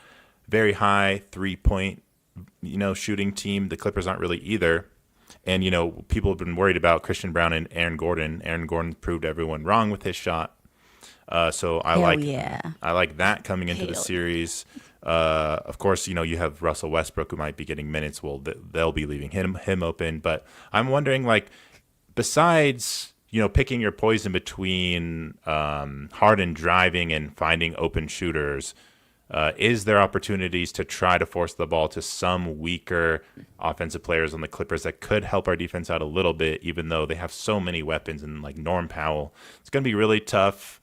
S4: very high 3-point, shooting team. The Clippers aren't really either. And, people have been worried about Christian Brown and Aaron Gordon. Aaron Gordon proved everyone wrong with his shot. So I like that coming into the series. Of course, you have Russell Westbrook who might be getting minutes. Well, they'll be leaving him open. But I'm wondering, like, besides, picking your poison between Harden driving and finding open shooters, is there opportunities to try to force the ball to some weaker offensive players on the Clippers that could help our defense out a little bit, even though they have so many weapons and like Norm Powell? It's going to be really tough.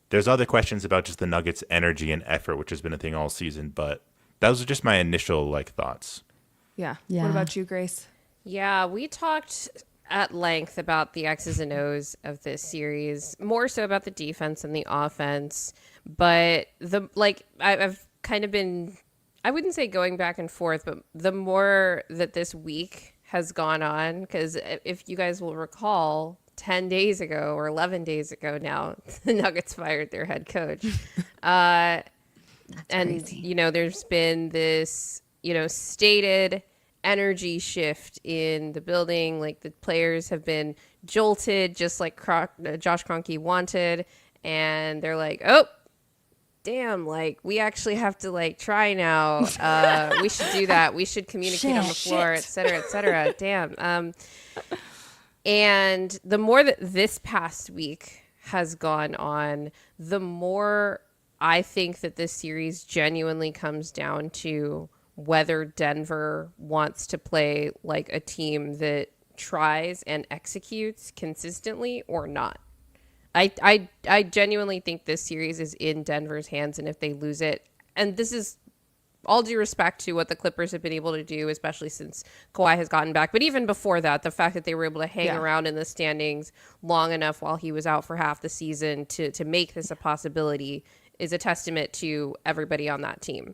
S4: There's other questions about just the Nuggets' energy and effort, which has been a thing all season, but those are just my initial thoughts.
S1: Yeah.
S2: Yeah.
S1: What about you, Grace?
S3: Yeah, we talked at length about the X's and O's of this series, more so about the defense and the offense. But I've kind of been, I wouldn't say going back and forth, but the more that this week has gone on, because if you guys will recall, 10 days ago or 11 days ago now, the Nuggets fired their head coach. And,
S2: crazy.
S3: There's been this, stated energy shift in the building. Like, the players have been jolted, just like Josh Kroenke wanted. And they're like, oh, damn, we actually have to try now. We should do that. We should communicate on the floor, et cetera, et cetera. Damn. And the more that this past week has gone on, the more I think that this series genuinely comes down to whether Denver wants to play like a team that tries and executes consistently or not. I genuinely think this series is in Denver's hands, and if they lose it, and this is all due respect to what the Clippers have been able to do, especially since Kawhi has gotten back. But even before that, the fact that they were able to hang around in the standings long enough while he was out for half the season to make this a possibility is a testament to everybody on that team.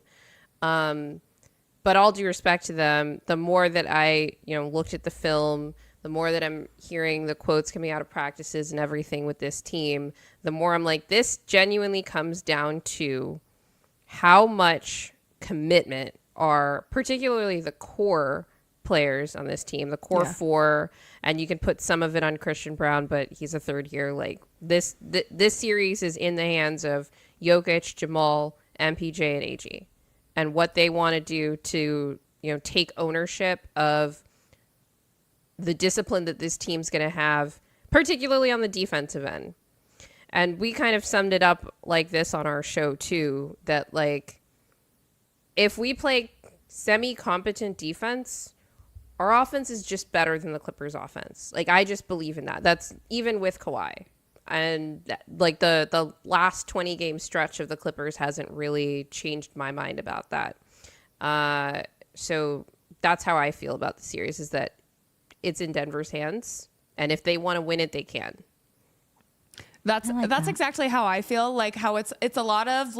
S3: But all due respect to them, the more that I, looked at the film, the more that I'm hearing the quotes coming out of practices and everything with this team, the more I'm like, this genuinely comes down to how much commitment are particularly the core players on this team, the core four, and you can put some of it on Christian Brown, but he's a third year. This series is in the hands of Jokic, Jamal, MPJ, and AG, and what they want to do to take ownership of the discipline that this team's going to have, particularly on the defensive end. And we kind of summed it up like this on our show too, that if we play semi-competent defense, our offense is just better than the Clippers' offense. I just believe in that. That's even with Kawhi. And the last 20-game stretch of the Clippers hasn't really changed my mind about that. So that's how I feel about the series, is that it's in Denver's hands. And if they want to win it, they can.
S1: That's exactly how I feel. How it's a lot of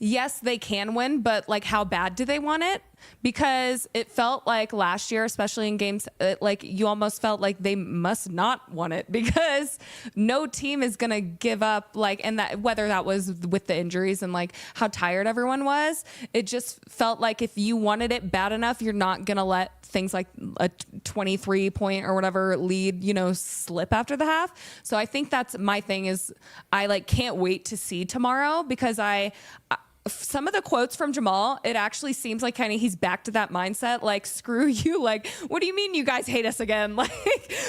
S1: yes, they can win, but how bad do they want it? Because it felt like last year, especially in games, you almost felt like they must not want it, because no team is going to give up, and that, whether that was with the injuries and how tired everyone was, it just felt like if you wanted it bad enough, you're not going to let things like a 23-point or whatever lead, slip after the half. So I think that's my thing, is I can't wait to see tomorrow, because some of the quotes from Jamal, it actually seems like kind of he's back to that mindset. Like, screw you. Like, what do you mean you guys hate us again? Like,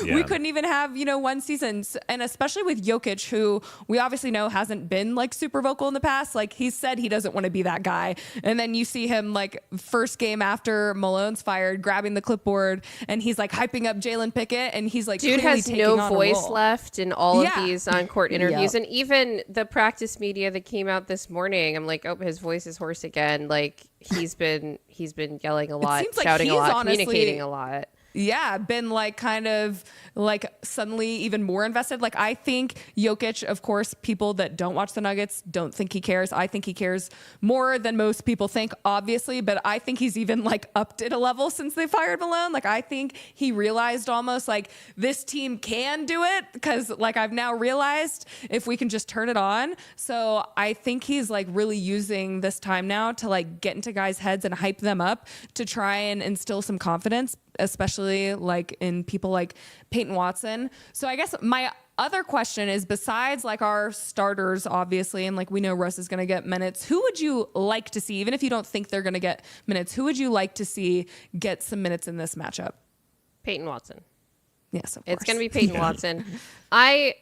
S1: we couldn't even have, one season. And especially with Jokic, who we obviously know hasn't been like super vocal in the past. Like, he said he doesn't want to be that guy. And then you see him like first game after Malone's fired, grabbing the clipboard, and he's like hyping up Jalen Pickett. And he's like,
S3: dude has no voice left in all of these on-court interviews. And even the practice media that came out this morning, I'm like, oh, his voice is hoarse again. Like he's been yelling a lot, shouting a lot, communicating a lot.
S1: Yeah, been like kind of like suddenly even more invested. Like, I think Jokic, of course, people that don't watch the Nuggets don't think he cares. I think he cares more than most people think, obviously, but I think he's even like upped it a level since they fired Malone. Like, I think he realized almost like this team can do it because like I've now realized if we can just turn it on. So I think he's like really using this time now to like get into guys' heads and hype them up to try and instill some confidence, especially like in people like Peyton Watson. So I guess my other question is, besides like our starters, obviously, and like we know Russ is going to get minutes, who would you like to see, even if you don't think they're going to get minutes, who would you like to see get some minutes in this matchup?
S3: Peyton Watson.
S1: Yes, of course.
S3: It's going to be Peyton Watson. I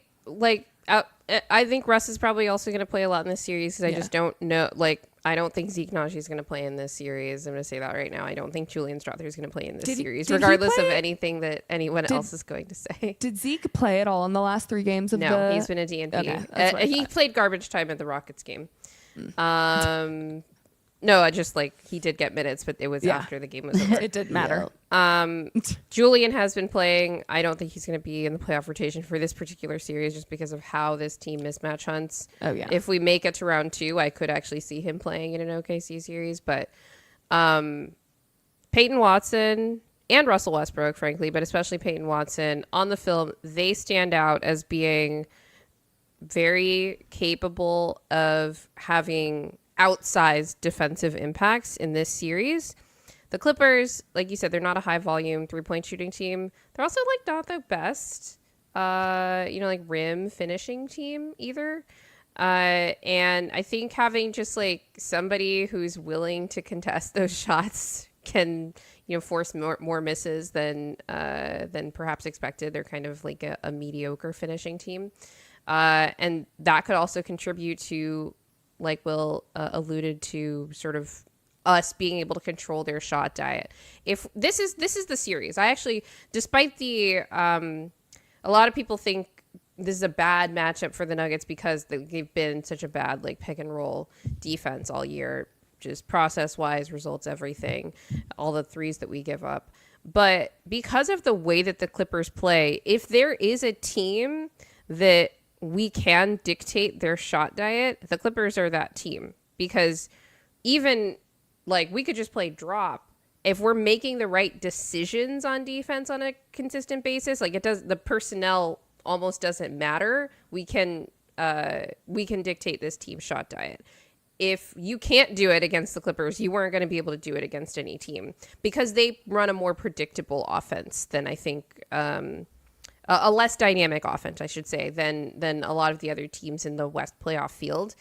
S3: think Russ is probably also going to play a lot in this series because I just don't know. Like, I don't think Zeke Naji is going to play in this series. I'm going to say that right now. I don't think Julian Strother is going to play in this series, regardless of anything that anyone else is going to say.
S1: Did Zeke play at all in the last 3 games of
S3: No, he's been a DNP.
S1: Okay,
S3: he played garbage time at the Rockets game. No, I just like he did get minutes, but it was after the game was over.
S1: It didn't matter.
S3: Julian has been playing. I don't think he's going to be in the playoff rotation for this particular series just because of how this team mismatch hunts.
S1: Oh, yeah.
S3: If we make it to round 2, I could actually see him playing in an OKC series. But Peyton Watson and Russell Westbrook, frankly, but especially Peyton Watson, on the film, they stand out as being very capable of having outsized defensive impacts in this series. The Clippers, like you said, they're not a high volume 3-point shooting team. They're also like not the best, like rim finishing team either. And I think having just like somebody who's willing to contest those shots can, force more misses than perhaps expected. They're kind of like a mediocre finishing team. And that could also contribute to, like Will alluded to, sort of us being able to control their shot diet. If this is the series, I actually, despite the a lot of people think this is a bad matchup for the Nuggets because they've been such a bad like pick and roll defense all year, just process wise, results, everything, all the threes that we give up. But because of the way that the Clippers play, if there is a team that we can dictate their shot diet, the Clippers are that team. Because even like we could just play drop. If we're making the right decisions on defense on a consistent basis, like the personnel almost doesn't matter. We can dictate this team shot diet. If you can't do it against the Clippers, you weren't going to be able to do it against any team because they run a more predictable offense than I think, a less dynamic offense, I should say, than a lot of the other teams in the West playoff field.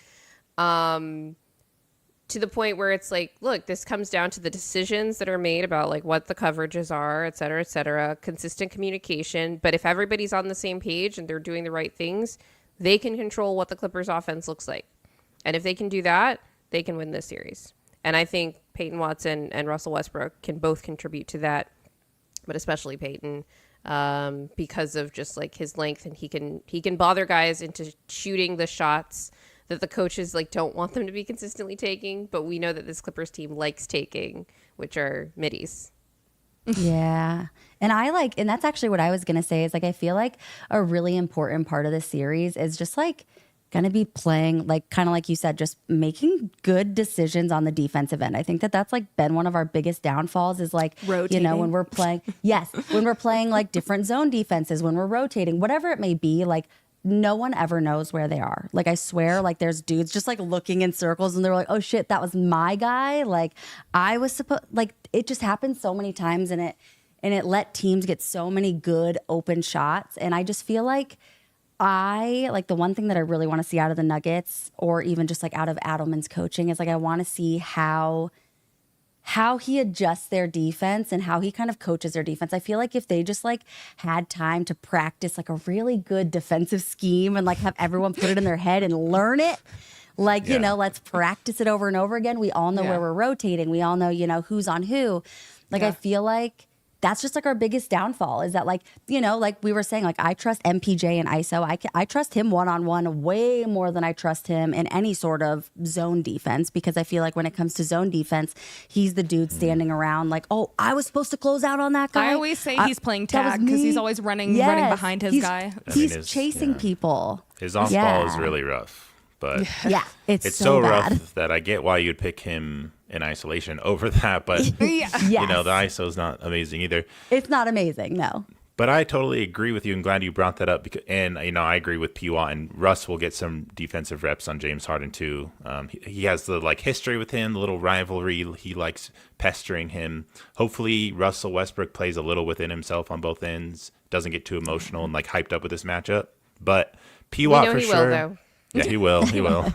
S3: To the point where it's like, look, this comes down to the decisions that are made about like what the coverages are, et cetera, consistent communication. But if everybody's on the same page and they're doing the right things, they can control what the Clippers offense looks like. And if they can do that, they can win this series. And I think Peyton Watson and Russell Westbrook can both contribute to that, but especially Peyton, because of just like his length, and he can bother guys into shooting the shots that the coaches like don't want them to be consistently taking, but we know that this Clippers team likes taking, which are middies.
S2: Yeah. And and that's actually what I was going to say is like, I feel like a really important part of this series is just like going to be playing, like, kind of like you said, just making good decisions on the defensive end. I think that's like been one of our biggest downfalls is like,
S1: rotating.
S2: When we're playing, when we're playing like different zone defenses, when we're rotating, whatever it may be, like no one ever knows where they are. Like, I swear, like there's dudes just like looking in circles and they're like, oh shit, that was my guy. Like I was supposed, like it just happened so many times and it let teams get so many good open shots. And I just feel like I like the one thing that I really want to see out of the Nuggets, or even just like out of Adelman's coaching, is like I want to see how he adjusts their defense and how he kind of coaches their defense. I feel like if they just like had time to practice like a really good defensive scheme and like have everyone put it in their head and learn it, like, you know, let's practice it over and over again. We all know where we're rotating. We all know, you know, who's on who. Like, I feel like that's just like our biggest downfall is that, like, you know, like we were saying, like I trust MPJ and ISO. I trust him one-on-one way more than I trust him in any sort of zone defense, because I feel like when it comes to zone defense, he's the dude standing around like, oh, I was supposed to close out on that guy.
S1: I always say he's playing tag because he's always running behind his guy.
S2: He's chasing people.
S4: His off ball is really rough. But
S2: it's
S4: so
S2: bad.
S4: rough that I get why you'd pick him in isolation over that. But, you know, the ISO is not amazing either.
S2: It's not amazing, no.
S4: But I totally agree with you and glad you brought that up. And, you know, I agree with P.W. and Russ will get some defensive reps on James Harden, too. He has the, like, history with him, the little rivalry. He likes pestering him. Hopefully Russell Westbrook plays a little within himself on both ends, doesn't get too emotional and, like, hyped up with this matchup. But P.W. for sure.
S3: Will, though.
S4: Yeah, he will. He will.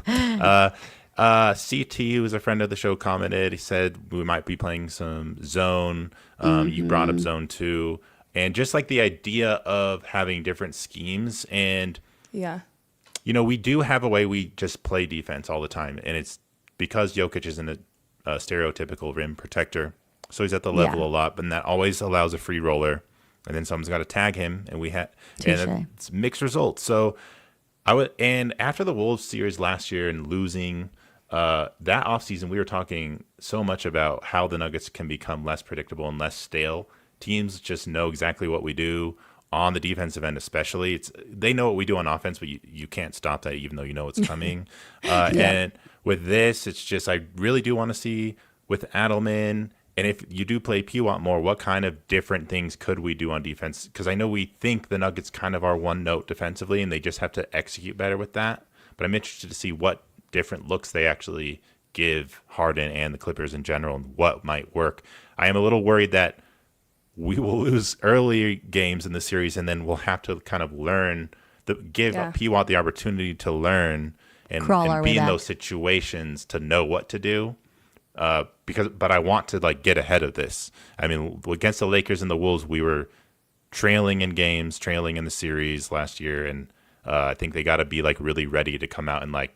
S4: CT, who's a friend of the show, commented. He said we might be playing some zone. You brought up zone 2. And just like the idea of having different schemes. And, you know, we do have a way we just play defense all the time. And it's because Jokic isn't a stereotypical rim protector. So he's at the level a lot. But that always allows a free roller. And then someone's got to tag him. And it's mixed results. So and after the Wolves series last year and losing that offseason, we were talking so much about how the Nuggets can become less predictable and less stale. Teams just know exactly what we do on the defensive end, especially. They know what we do on offense, but you can't stop that even though you know it's coming. And with this, it's just I really do want to see with Adelman. And if you do play P-Watt more, what kind of different things could we do on defense? Because I know we think the Nuggets kind of are one note defensively, and they just have to execute better with that. But I'm interested to see what different looks they actually give Harden and the Clippers in general and what might work. I am a little worried that we will lose early games in the series, and then we'll have to kind of give P-Watt the opportunity to learn and be in those situations to know what to do. But I want to like get ahead of this. I mean, against the Lakers and the Wolves, we were trailing in games, trailing in the series last year, and I think they got to be like really ready to come out and like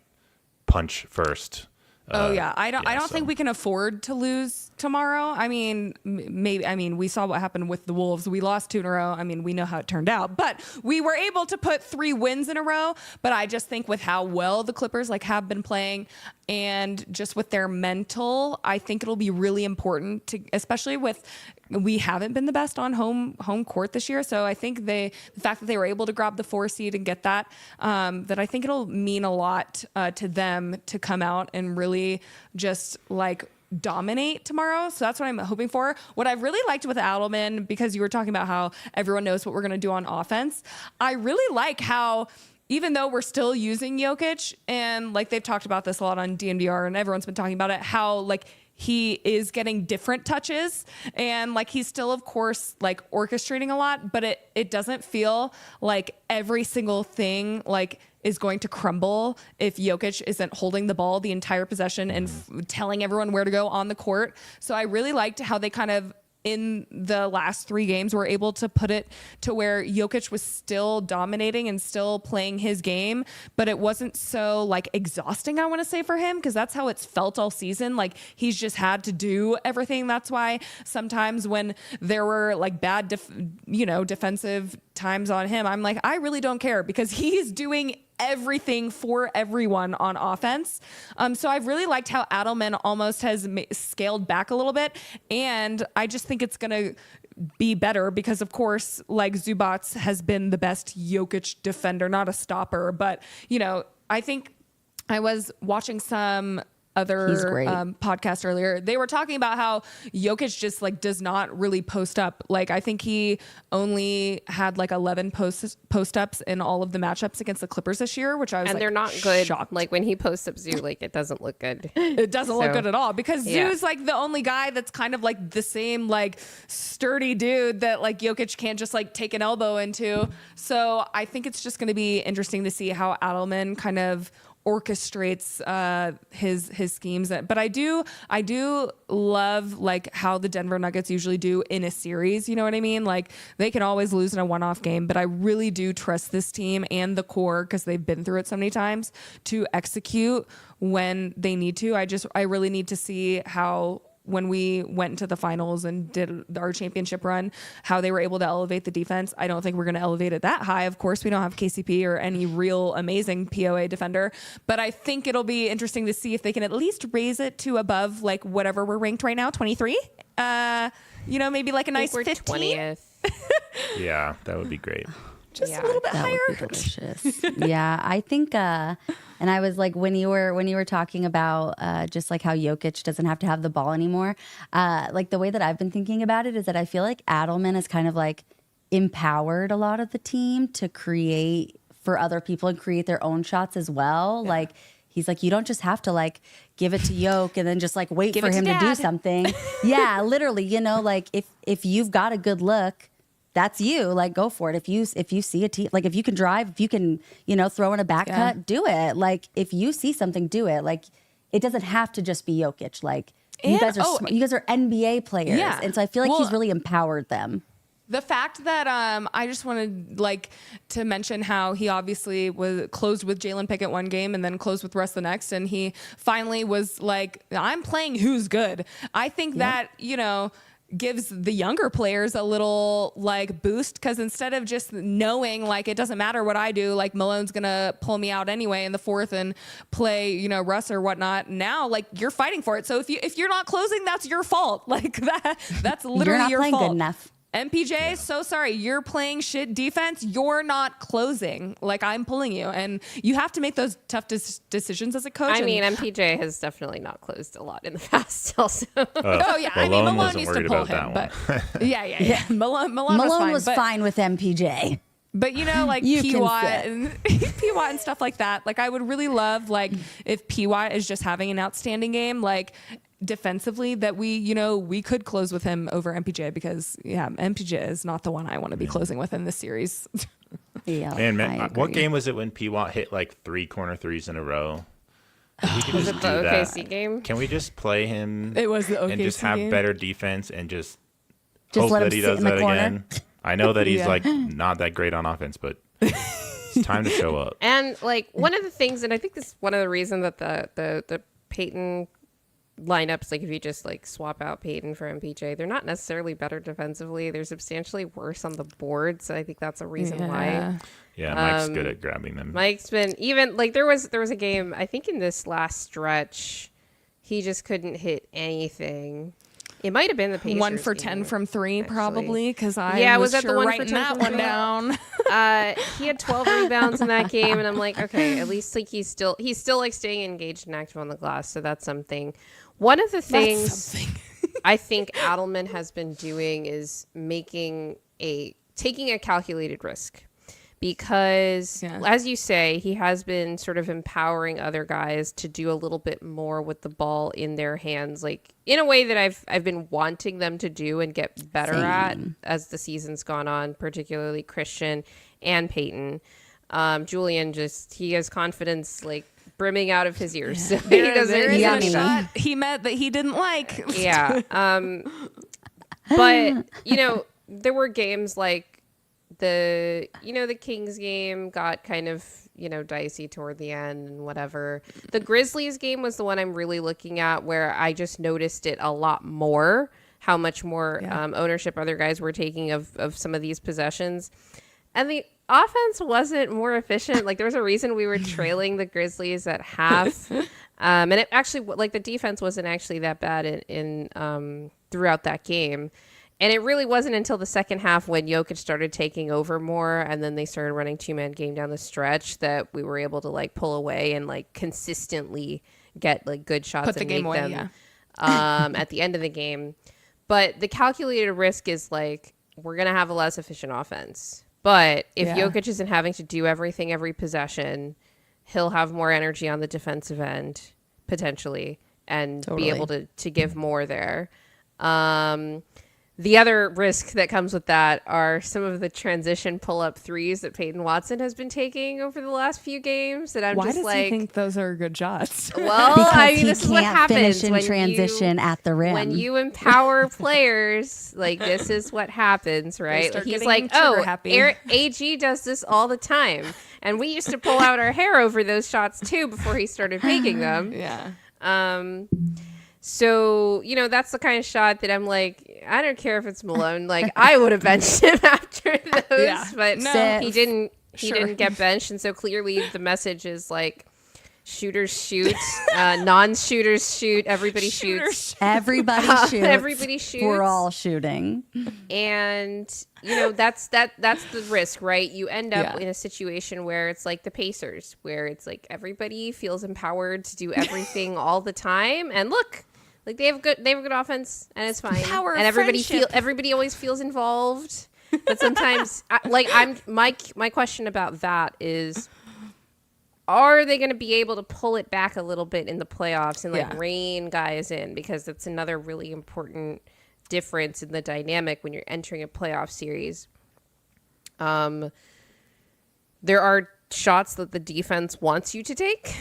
S4: punch first.
S1: I don't think we can afford to lose tomorrow. I mean, maybe. I mean, we saw what happened with the Wolves. We lost 2 in a row. I mean, we know how it turned out, but we were able to put 3 wins in a row. But I just think with how well the Clippers like have been playing, and just with their mental, I think it'll be really important to, especially with. We haven't been the best on home court this year, so I think the fact that they were able to grab the 4 seed and get that I think it'll mean a lot to them to come out and really just like dominate tomorrow. So that's what I'm hoping for. What I really liked with Adelman, because you were talking about how everyone knows what we're going to do on offense, I really like how. Even though we're still using Jokic, and like they've talked about this a lot on DNVR, and everyone's been talking about it, how like he is getting different touches, and like he's still, of course, like orchestrating a lot, but it doesn't feel like every single thing like is going to crumble if Jokic isn't holding the ball the entire possession and telling everyone where to go on the court. So I really liked how they kind of in the last 3 games were able to put it to where Jokic was still dominating and still playing his game, but it wasn't so like exhausting, I want to say, for him, because that's how it's felt all season. Like he's just had to do everything. That's why sometimes when there were like bad defensive times on him, I'm like, I really don't care, because he's doing everything for everyone on offense. So I've really liked how Adelman almost has scaled back a little bit. And I just think it's going to be better because, of course, like Zubats has been the best Jokic defender, not a stopper. But, you know, I think I was watching some other
S2: great.
S1: podcast earlier. They were talking about how Jokic just like does not really post up. Like I think he only had like 11 post ups in all of the matchups against the Clippers this year, which I was
S3: And
S1: like,
S3: they're not good.
S1: shocked.
S3: Like when he posts up Zoo, like it doesn't look good.
S1: It doesn't look
S3: So,
S1: good at all because
S3: yeah.
S1: Zoo's like the only guy that's kind of like the same like sturdy dude that like Jokic can't just like take an elbow into. So I think it's just going to be interesting to see how Adelman kind of orchestrates his schemes. But I do love like how the Denver Nuggets usually do in a series. You know what I mean? Like they can always lose in a one-off game, but I really do trust this team and the core because they've been through it so many times to execute when they need to. I really need to see how when we went into the finals and did our championship run, how they were able to elevate the defense. I don't think we're going to elevate it that high. Of course, we don't have KCP or any real amazing POA defender, but I think it'll be interesting to see if they can at least raise it to above like whatever we're ranked right now, 23. Maybe like a nice
S3: we're
S1: 15.
S3: 20th.
S4: Yeah, that would be great.
S1: Just a little bit
S2: That
S1: higher.
S2: would be delicious. Yeah, I think, and I was like, when you were talking about just like how Jokic doesn't have to have the ball anymore, like the way that I've been thinking about it is that I feel like Adelman has kind of like empowered a lot of the team to create for other people and create their own shots as well. Yeah. Like he's like, you don't just have to like give it to Yoke and then just like wait for him to do something. Yeah, literally, like if you've got a good look, that's you. Like, go for it. If you see a team, like if you can drive, if you can, throw in a back cut, do it. Like if you see something, do it. Like it doesn't have to just be Jokic. Like you guys are NBA players, and so I feel like he's really empowered them.
S1: The fact that I just wanted like to mention how he obviously was closed with Jalen Pickett one game and then closed with Russ the next, and he finally was like, I'm playing who's good. I think that gives the younger players a little like boost because instead of just knowing like it doesn't matter what I do, like Malone's gonna pull me out anyway in the fourth and play Russ or whatnot, now like you're fighting for it. So if you're not closing, that's your fault. Like that's literally your fault. You're not playing good enough. MPJ, so sorry. You're playing shit defense. You're not closing. Like, I'm pulling you. And you have to make those tough decisions as a coach.
S3: I mean, MPJ has definitely not closed a lot in the past also.
S1: Yeah. Malone used to pull him. But yeah. Malone was
S2: fine with MPJ.
S1: But like P. Watt and stuff like that. Like I would really love like if P. Watt is just having an outstanding game, like defensively, that we could close with him over MPJ because MPJ is not the one I want to be closing with in this series.
S4: Man, what game was it when P. Watt hit like 3 corner threes in a row? We could
S3: was
S4: just
S3: it the OKC game?
S4: Can we just play him?
S1: It was the OKC
S4: and just have
S1: game.
S4: better defense and just hope
S2: let him
S4: that he
S2: sit
S4: does
S2: in the
S4: that
S2: corner.
S4: again. I know that he's like not that great on offense, but it's time to show up.
S3: And like one of the things, and I think this is one of the reasons that the Peyton lineups, like if you just like swap out Peyton for MPJ, they're not necessarily better defensively. They're substantially worse on the board. So I think that's a reason why.
S4: Yeah, Mike's good at grabbing them.
S3: Mike's been even like there was a game, I think in this last stretch, he just couldn't hit anything. It might have been the Pacers
S1: 1 for 10 from 3, actually. Probably, because was
S3: that
S1: sure
S3: the 1
S1: writing
S3: for 10
S1: that one down.
S3: He had 12 rebounds in that game, and I'm like, okay, at least like he's still like staying engaged and active on the glass, so that's something. One of the things I think Adelman has been doing is taking a calculated risk. Because, as you say, he has been sort of empowering other guys to do a little bit more with the ball in their hands, like in a way that I've been wanting them to do and get better at as the season's gone on, particularly Christian and Peyton. Julian he has confidence like brimming out of his ears. So he doesn't.
S1: There is a shot he met that he didn't like.
S3: Yeah. But there were games like. The Kings game got kind of, dicey toward the end and whatever. The Grizzlies game was the one I'm really looking at where I just noticed it a lot more, how much more ownership other guys were taking of some of these possessions. And the offense wasn't more efficient. Like there was a reason we were trailing the Grizzlies at half. And it actually, like the defense wasn't actually that bad in throughout that game. And it really wasn't until the second half when Jokic started taking over more and then they started running 2-man game down the stretch that we were able to like pull away and like consistently get like good shots
S1: Put the
S3: and
S1: game
S3: make
S1: away,
S3: them at the end of the game. But the calculated risk is like, we're going to have a less efficient offense. But if Jokic isn't having to do everything every possession, he'll have more energy on the defensive end, potentially, and be able to give more there. The other risk that comes with that are some of the transition pull-up threes that Peyton Watson has been taking over the last few games. That I'm
S1: Why
S3: just
S1: does
S3: like,
S1: he think those are good shots?
S3: well,
S2: Because
S3: I mean,
S2: he
S3: this is what
S2: can't
S3: happens
S2: finish in
S3: when
S2: transition at the rim.
S3: When you empower players, like this is what happens, right?
S1: start
S3: He's
S1: getting
S3: like,
S1: trigger
S3: oh,
S1: happy.
S3: AG does this all the time, and we used to pull out our hair over those shots too before he started making them.
S1: Yeah.
S3: So, you know, that's the kind of shot that I'm like, I don't care if it's Malone. Like, I would have benched him after those,
S1: Yeah.
S3: but
S1: No.
S3: he didn't. He
S1: Sure.
S3: didn't get benched, and so clearly the message is like, shooters shoot, non-shooters shoot, everybody shoots.
S2: Everybody shoots.
S3: Everybody shoots.
S2: We're all shooting.
S3: And you know that's the risk, right? You end up
S1: Yeah.
S3: in a situation where it's like the Pacers, where it's like everybody feels empowered to do everything all the time, and look. Like they have a good offense, and it's fine.
S1: Power of
S3: and
S1: friendship.
S3: everybody always feels involved. But sometimes, my question about that is, are they going to be able to pull it back a little bit in the playoffs and like rein guys in? Because that's another really important difference in the dynamic when you're entering a playoff series. There are shots that the defense wants you to take,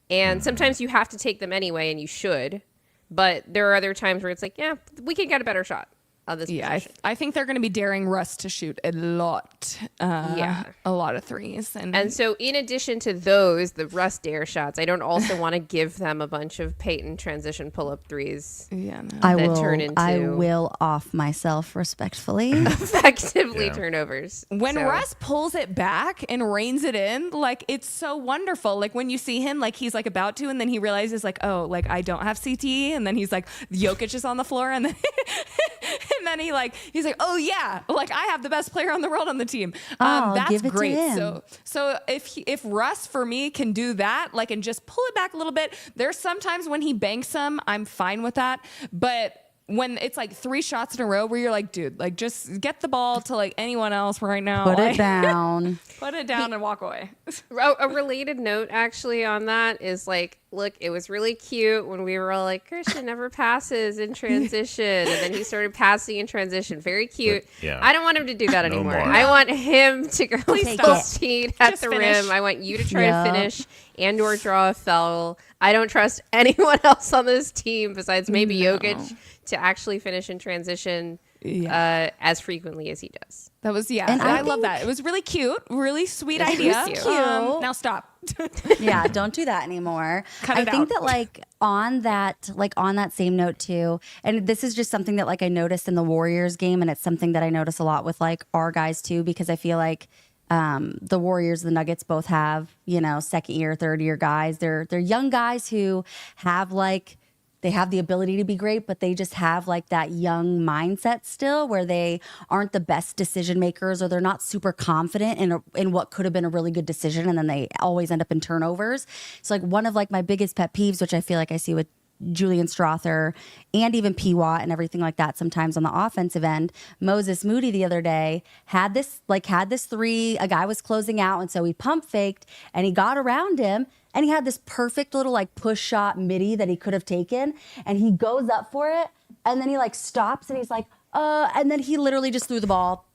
S3: and sometimes you have to take them anyway, and you should. But there are other times where it's like, yeah, we can get a better shot on this possession.
S1: I think they're going to be daring Russ to shoot a lot. A lot of threes.
S3: And so in addition to those, the Russ dare shots, I don't also want to give them a bunch of Peyton transition pull-up threes.
S1: Yeah, no.
S2: I
S3: turn
S2: will off myself respectfully.
S3: Effectively turnovers.
S1: When Russ pulls it back and reins it in, like it's so wonderful. Like when you see him, like he's like about to, and then he realizes like, oh, like I don't have CT, and then he's like, Jokic is on the floor, and then and then he's like, oh yeah, like I have the best player on the world on the team. That's
S2: give it to
S1: great.
S2: him.
S1: So if Russ for me can do that, like and just pull it back a little bit. There's sometimes when he banks them, I'm fine with that, but when it's like 3 shots in a row where you're like, dude, like just get the ball to like anyone else right now.
S2: Put
S1: like,
S2: it down.
S1: Put it down and walk away.
S3: A related note actually on that is like, look, it was really cute when we were all like, Christian never passes in transition. And then he started passing in transition. Very cute.
S4: But, yeah.
S3: I don't want him to do that
S4: No
S3: anymore.
S4: more.
S3: I want him to go full
S1: stop.
S3: speed at
S1: Just
S3: the
S1: finish.
S3: rim. I want you to try
S2: Yeah.
S3: to finish and or draw a foul. I don't trust anyone else on this team besides maybe Jokic to actually finish in transition as frequently as he does.
S1: That was,
S2: And
S1: I
S2: I
S1: love
S2: think-
S1: that. It was really cute, really sweet
S3: It's
S1: idea.
S3: cute.
S1: Now stop.
S2: Yeah, don't do that anymore.
S1: Cut
S2: I
S1: it
S2: think
S1: out.
S2: that on that same note too, and this is just something that like I noticed in the Warriors game, and it's something that I notice a lot with like our guys too, because I feel like the Warriors, the Nuggets both have, you know, second year, third year guys. They're young guys who have like, they have the ability to be great, but they just have like that young mindset still where they aren't the best decision makers, or they're not super confident in what could have been a really good decision. And then they always end up in turnovers. So like one of like my biggest pet peeves, which I feel like I see with Julian Strother and even P. Watt and everything like that sometimes on the offensive end. Moses Moody the other day had this three, a guy was closing out, and so he pump faked and he got around him, and he had this perfect little like push shot midi that he could have taken, and he goes up for it, and then he like stops and he's like, and then he literally just threw the ball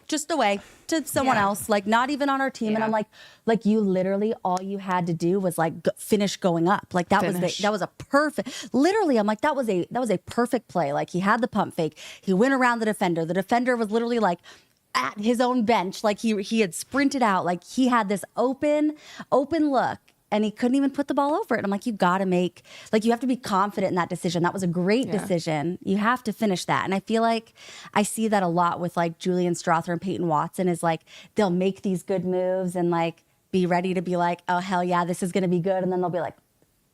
S2: just away to someone else, like not even on our team. And I'm like you literally, all you had to do was like finish going up. Like that was a perfect, literally, I'm like, that was a perfect play. Like he had the pump fake. He went around the defender. The defender was literally like at his own bench. Like he had sprinted out. Like he had this open look, and he couldn't even put the ball over it. And I'm like, you have to be confident in that decision. That was a great decision. You have to finish that. And I feel like I see that a lot with like Julian Strother and Peyton Watson, is like, they'll make these good moves and like be ready to be like, oh, hell yeah, this is going to be good. And then they'll be like,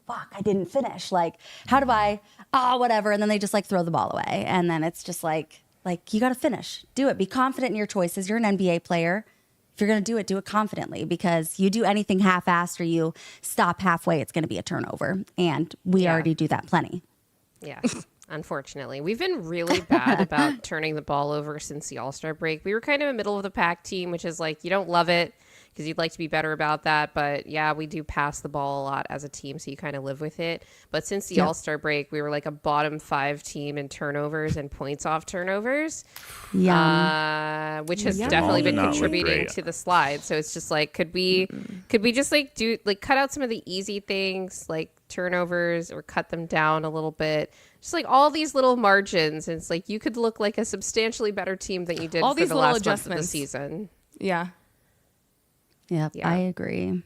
S2: fuck, I didn't finish. Like, how do I, whatever. And then they just like throw the ball away. And then it's just like you got to finish. Do it. Be confident in your choices. You're an NBA player. If you're going to do it confidently, because you do anything half-assed or you stop halfway, it's going to be a turnover. And we already do that plenty.
S3: Yeah, unfortunately. We've been really bad about turning the ball over since the All-Star break. We were kind of a middle-of-the-pack team, which is like, you don't love it because you'd like to be better about that. But yeah, we do pass the ball a lot as a team, so you kind of live with it. But since the All-Star break, we were like a bottom 5 team in turnovers and points off turnovers, which has definitely been contributing to the slide. So it's just like, could we just like cut out some of the easy things like turnovers or cut them down a little bit? Just like all these little margins. And it's like you could look like a substantially better team than you did
S1: all
S3: for
S1: these
S3: the
S1: little
S3: last month of the
S1: adjustments.
S3: season.
S1: Yeah.
S2: Yep,
S3: Yeah.
S2: I agree.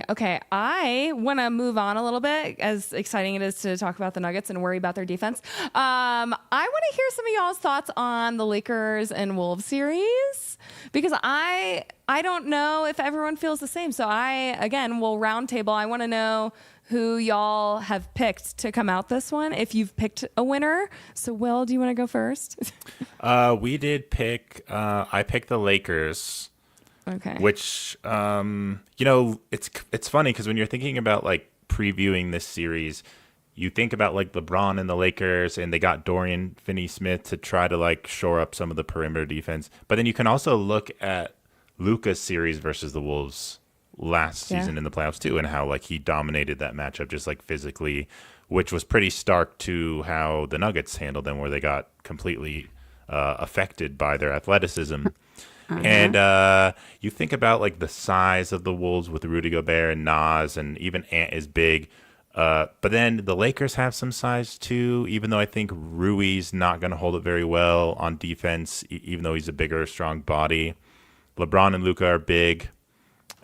S1: Okay, I want to move on a little bit, as exciting it is to talk about the Nuggets and worry about their defense. I want to hear some of y'all's thoughts on the Lakers and Wolves series, because I don't know if everyone feels the same. So we'll round table. I want to know who y'all have picked to come out this one, if you've picked a winner. So, Will, do you want to go first?
S4: We did pick. I picked the Lakers.
S1: Okay.
S4: Which, it's funny because when you're thinking about like previewing this series, you think about like LeBron and the Lakers, and they got Dorian Finney-Smith to try to like shore up some of the perimeter defense. But then you can also look at Luka's series versus the Wolves last season in the playoffs too, and how like he dominated that matchup just like physically, which was pretty stark to how the Nuggets handled them, where they got completely affected by their athleticism. And you think about like the size of the Wolves with Rudy Gobert and Nas, and even Ant is big. But then the Lakers have some size too, even though I think Rui's not going to hold it very well on defense, even though he's a bigger, strong body. LeBron and Luka are big.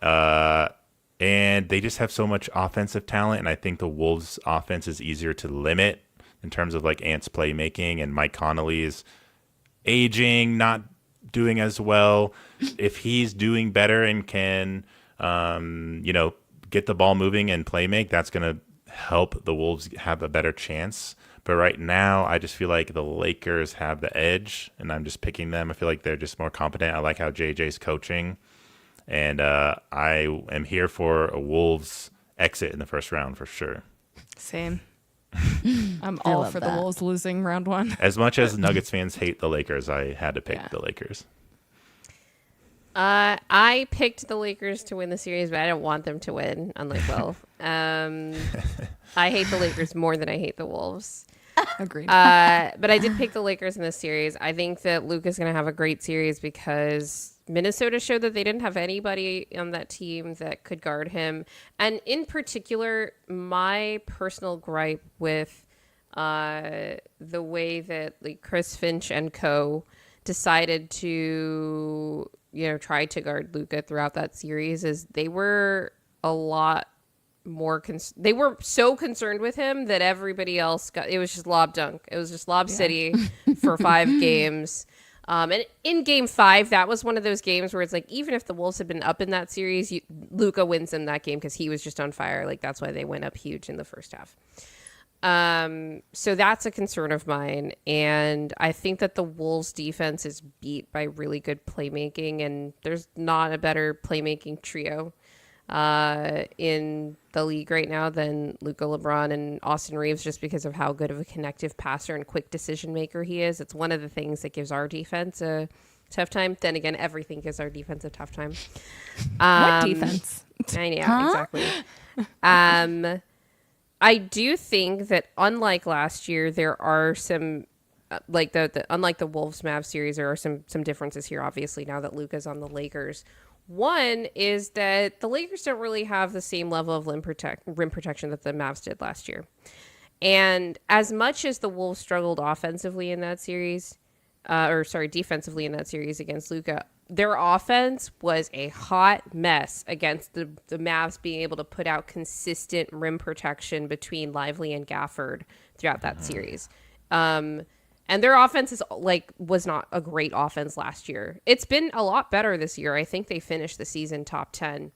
S4: And they just have so much offensive talent. And I think the Wolves' offense is easier to limit in terms of like Ant's playmaking, and Mike Conley is aging, not doing as well. If he's doing better and can, get the ball moving and play make, that's going to help the Wolves have a better chance. But right now, I just feel like the Lakers have the edge, and I'm just picking them. I feel like they're just more competent. I like how JJ's coaching, and I am here for a Wolves exit in the first round for sure.
S1: Same. I'm all for the Wolves losing round one.
S4: As much as Nuggets fans hate the Lakers, I had to pick the Lakers.
S3: I picked the Lakers to win the series, but I don't want them to win, unlike Will. I hate the Lakers more than I hate the Wolves.
S1: Agreed.
S3: But I did pick the Lakers in this series. I think that Luka's going to have a great series because Minnesota showed that they didn't have anybody on that team that could guard him. And in particular, my personal gripe with the way that like Chris Finch and co decided to, try to guard Luka throughout that series is they were a lot more they were so concerned with him that everybody else it was just lob dunk. It was just lob city for 5 games. And in game 5, that was one of those games where it's like, even if the Wolves had been up in that series, Luka wins in that game because he was just on fire. Like, that's why they went up huge in the first half. So that's a concern of mine. And I think that the Wolves defense is beat by really good playmaking, and there's not a better playmaking trio in the league right now than Luka, LeBron, and Austin Reeves, just because of how good of a connective passer and quick decision maker he is. It's one of the things that gives our defense a tough time. Then again, everything gives our defense a tough time.
S1: What defense?
S3: I know, exactly. I do think that unlike last year, there are some like unlike the Wolves Mavs series, there are some differences here. Obviously, now that Luka's on the Lakers. One is that the Lakers don't really have the same level of rim protection that the Mavs did last year. And as much as the Wolves struggled offensively in that series, defensively in that series against Luka, their offense was a hot mess against the Mavs being able to put out consistent rim protection between Lively and Gafford throughout that series. And their offense was not a great offense last year. It's been a lot better this year. I think they finished the season top 10.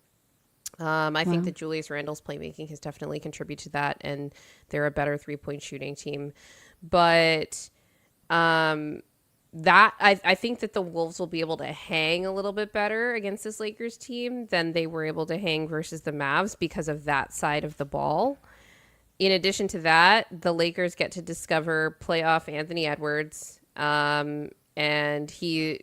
S3: I think that Julius Randle's playmaking has definitely contributed to that, and they're a better 3-point shooting team. But I think that the Wolves will be able to hang a little bit better against this Lakers team than they were able to hang versus the Mavs because of that side of the ball. In addition to that, the Lakers get to discover playoff Anthony Edwards, and he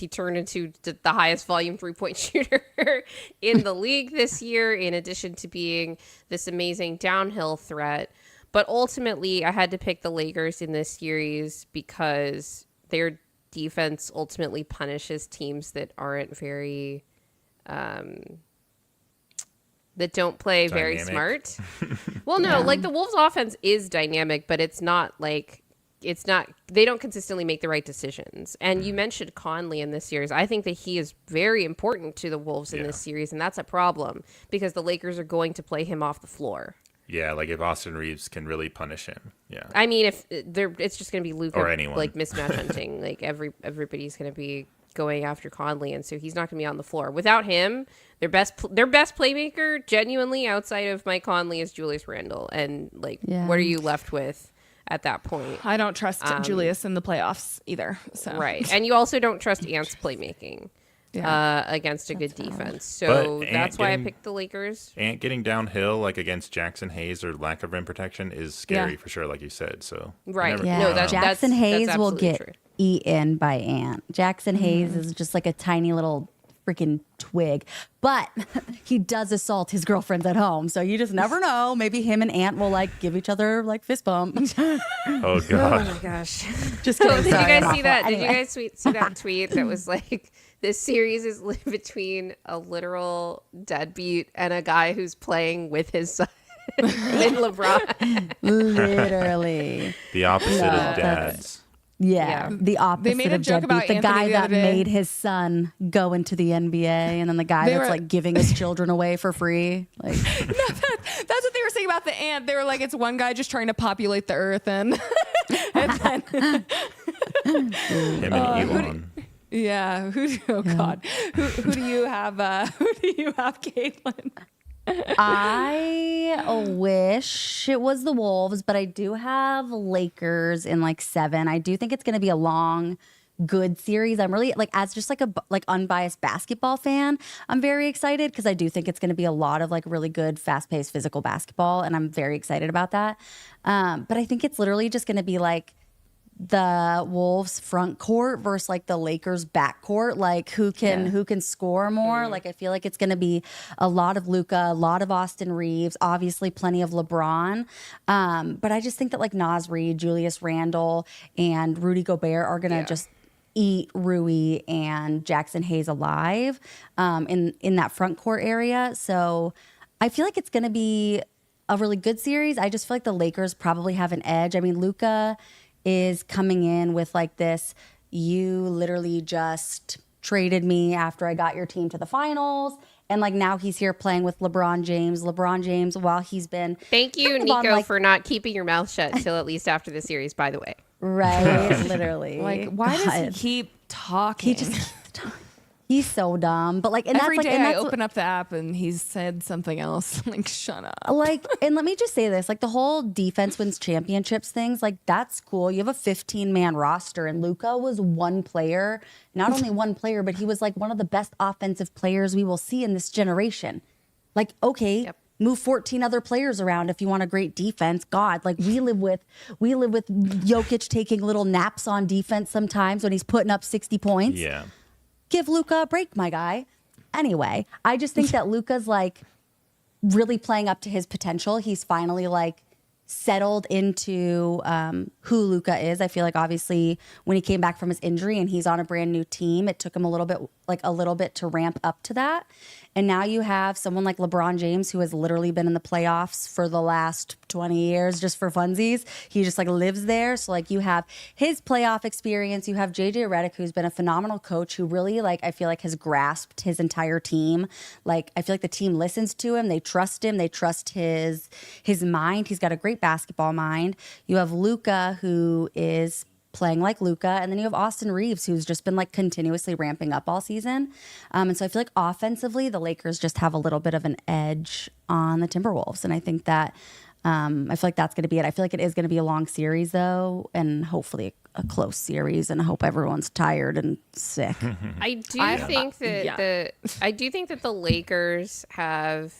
S3: turned into the highest volume 3-point shooter in the league this year, in addition to being this amazing downhill threat. But ultimately, I had to pick the Lakers in this series because their defense ultimately punishes teams that aren't very, that don't play very smart. Well, no, like the Wolves' offense is dynamic, but it's not, they don't consistently make the right decisions. And you mentioned Conley in this series. I think that he is very important to the Wolves in this series, and that's a problem because the Lakers are going to play him off the floor.
S4: Yeah, like if Austin Reeves can really punish him. Yeah.
S3: I mean, if it's just going to be Luka
S4: or anyone.
S3: Like mismatch hunting. Like everybody's going to be going after Conley, and so he's not going to be on the floor. Without him, their best playmaker, genuinely outside of Mike Conley, is Julius Randle. And what are you left with at that point?
S1: I don't trust Julius in the playoffs either. So.
S3: Right, and you also don't trust Ant's playmaking. Against a good defense. So that's why I picked the Lakers.
S4: Ant getting downhill like against Jackson Hayes or lack of rim protection is scary for sure, like you said. So
S3: right.
S2: Jackson Hayes will get
S3: true.
S2: eaten by Ant. Jackson Hayes is just like a tiny little freaking twig. But he does assault his girlfriends at home. So you just never know. Maybe him and Ant will give each other fist bump.
S4: Oh God.
S3: Oh my gosh.
S2: Just kidding.
S3: Did you guys see that?
S2: Anyway.
S3: Did you guys see that tweet that was this series is between a literal deadbeat and a guy who's playing with his son, with LeBron.
S2: Literally.
S4: The opposite of dads.
S2: Yeah, the opposite
S1: They made a
S2: of
S1: joke about
S2: deadbeat. The
S1: Anthony
S2: guy
S1: the
S2: that
S1: other day.
S2: made his son go into the NBA, and then the guy that's giving his children away for free.
S1: That's what they were saying about the ant. They were like, it's one guy just trying to populate the earth, and then
S4: Him and Elon.
S1: yeah. God, who do you have? Who do you have, Caitlin?
S2: I wish it was the Wolves, but I do have Lakers in 7. I do think it's going to be a long, good series. I'm really as just a unbiased basketball fan, I'm very excited because I do think it's going to be a lot of really good, fast-paced physical basketball, and I'm very excited about that. But I think it's literally just going to be the Wolves front court versus the Lakers back court, who can score more. I feel like it's going to be a lot of Luka, a lot of Austin Reeves, obviously plenty of LeBron. But I just think that Naz Reid, Julius Randle, and Rudy Gobert are going to just eat Rui and Jackson Hayes alive in that front court area. So I feel like it's going to be a really good series. I just feel like the Lakers probably have an edge. I mean, Luka is coming in with this, you literally just traded me after I got your team to the finals. And now he's here playing with LeBron James. LeBron James, while he's been...
S3: Thank you, Nico, for not keeping your mouth shut till at least after the series, by the way.
S2: Right, literally.
S1: Why does he keep talking?
S2: He just keeps talking. He's so dumb. But and
S1: every
S2: that's
S1: day
S2: and
S1: I
S2: that's
S1: open up the app and he's said something else. Shut up.
S2: And let me just say this, the whole defense wins championships things, that's cool. You have a 15-man roster, and Luka was one player, not only one player, but he was one of the best offensive players we will see in this generation. Move 14 other players around if you want a great defense. God, we live with Jokic taking little naps on defense sometimes when he's putting up 60 points.
S4: Yeah.
S2: Give Luka a break, my guy. Anyway, I just think that Luka's really playing up to his potential. He's finally settled into who Luka is. I feel obviously when he came back from his injury and he's on a brand new team, it took him a little bit to ramp up to that. And now you have someone like LeBron James, who has literally been in the playoffs for the last 20 years just for funsies. He just lives there. So you have his playoff experience. You have JJ Redick, who's been a phenomenal coach, who really I feel has grasped his entire team. I feel the team listens to him. They trust him. They trust his mind. He's got a great basketball mind. You have Luka, who is playing like Luka, and then you have Austin Reeves, who's just been continuously ramping up all season. And so I feel offensively, the Lakers just have a little bit of an edge on the Timberwolves, and I think that I feel like that's going to be it. I feel like it is going to be a long series, though, and hopefully a close series. And I hope everyone's tired and sick.
S3: I do think that the Lakers have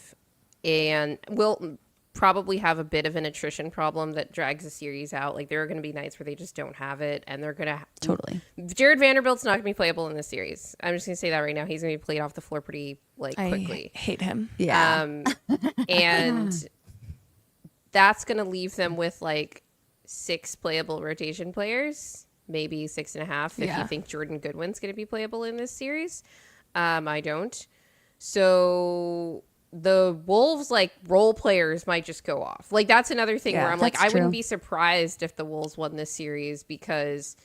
S3: and will probably have a bit of an attrition problem that drags the series out. Like, there are going to be nights where they just don't have it, and they're going to
S2: Totally.
S3: Jared Vanderbilt's not going to be playable in this series. I'm just going to say that right now. He's going to be played off the floor pretty quickly.
S1: I hate him.
S2: Yeah.
S3: And that's going to leave them with 6 playable rotation players, maybe 6.5 if you think Jordan Goodwin's going to be playable in this series. I don't. So the Wolves role players might just go off. That's another thing where I'm I wouldn't be surprised if the Wolves won this series because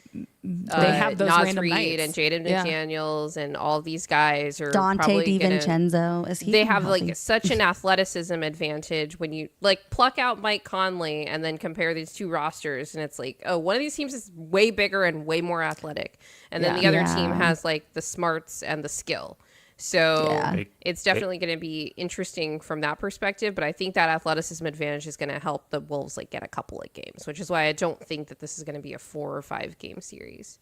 S1: they have those
S3: Naz
S1: random
S3: Reid
S1: nights.
S3: and Jaden McDaniels and all these guys are
S2: Dante
S3: probably
S2: DiVincenzo. Is he?
S3: they have
S2: healthy?
S3: such an athleticism advantage when you pluck out Mike Conley and then compare these two rosters, and it's one of these teams is way bigger and way more athletic, and then the other team has the smarts and the skill. So it's definitely going to be interesting from that perspective, but I think that athleticism advantage is going to help the Wolves get a couple of games, which is why I don't think that this is going to be a 4 or 5 game series.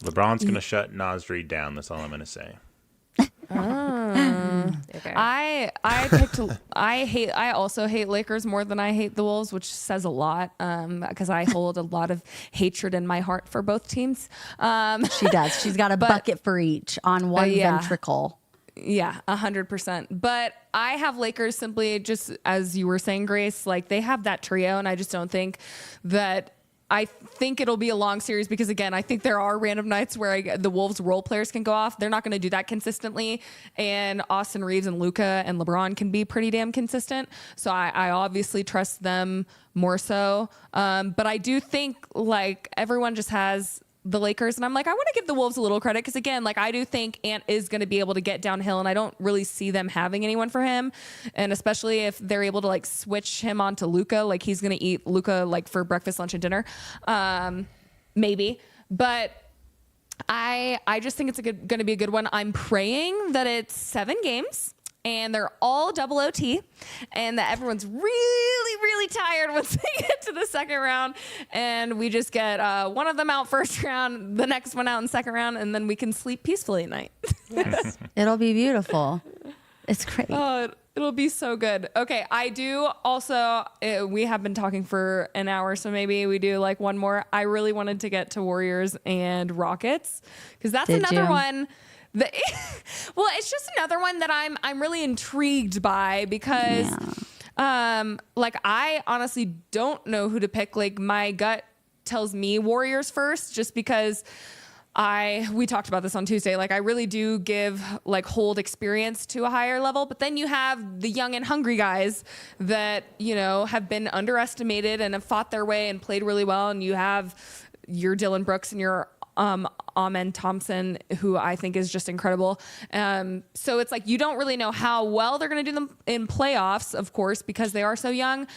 S4: LeBron's going to shut Naz Reid down. That's all I'm going to say.
S3: Okay.
S1: I also hate Lakers more than I hate the Wolves, which says a lot because I hold a lot of hatred in my heart for both teams.
S2: She does. She's got a bucket for each on one ventricle.
S1: Yeah, 100%. But I have Lakers simply just as you were saying, Grace, they have that trio, and I just don't think that. I think it'll be a long series because, again, I think there are random nights where the Wolves role players can go off. They're not going to do that consistently. And Austin Reeves and Luka and LeBron can be pretty damn consistent. So I obviously trust them more so. But I do think, everyone just has the Lakers. And I'm I want to give the Wolves a little credit because, again, I do think Ant is going to be able to get downhill. And I don't really see them having anyone for him. And especially if they're able to, switch him onto Luka. He's going to eat Luka, for breakfast, lunch, and dinner. Maybe. But I just think it's going to be a good one. I'm praying that it's 7 games. And they're all double OT, and that everyone's really, really tired once they get to the second round. And we just get one of them out first round, the next one out in second round, and then we can sleep peacefully at night.
S3: Yes.
S2: It'll be beautiful. It's great.
S1: Oh, it'll be so good. Okay, I do also, we have been talking for an hour, so maybe we do one more. I really wanted to get to Warriors and Rockets, because that's another one. Well, it's just another one that I'm really intrigued by because, I honestly don't know who to pick. My gut tells me Warriors first, just because we talked about this on Tuesday. I really do give hold experience to a higher level, but then you have the young and hungry guys that have been underestimated and have fought their way and played really well, and you have your Dylan Brooks and your Amen Thompson, who I think is just incredible. So it's you don't really know how well they're going to do them in playoffs, of course, because they are so young.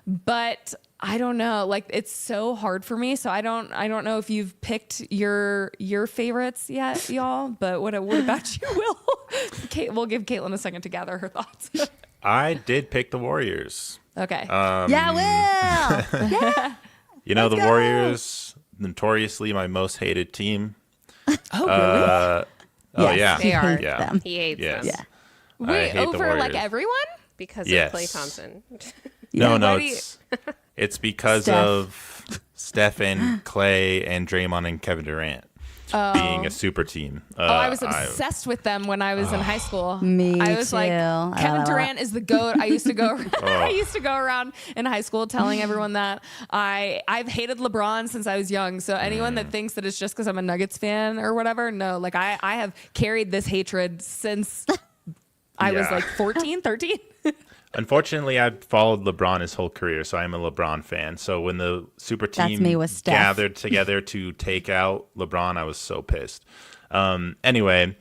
S1: But I don't know. It's so hard for me. So I don't know if you've picked your favorites yet, y'all. But what about you, Will? We'll give Caitlin a second to gather her thoughts.
S4: I did pick the Warriors.
S1: Okay.
S2: Will. Yeah.
S4: The Warriors, notoriously my most hated team.
S1: Oh, really?
S4: Yeah.
S3: They are.
S2: Them.
S3: He hates them.
S2: Yeah.
S1: Wait,
S4: hate the
S1: over
S4: Warriors.
S3: Because
S1: everyone?
S3: of Klay Thompson.
S4: No,
S1: why
S4: it's because
S2: Steph.
S4: of Steph and Clay and Draymond and Kevin Durant being a super team.
S1: I was obsessed with them when I was in high school.
S2: Me
S1: I was
S2: too.
S1: Kevin Durant is the GOAT. I used to go around in high school telling everyone that I've hated LeBron since I was young. So anyone that thinks that it's just because I'm a Nuggets fan or whatever, no, I have carried this hatred since I was 14, 13.
S4: Unfortunately, I've followed LeBron his whole career, so I'm a LeBron fan. So when the super team
S2: me with Steph.
S4: gathered together to take out LeBron, I was so pissed. Anyway,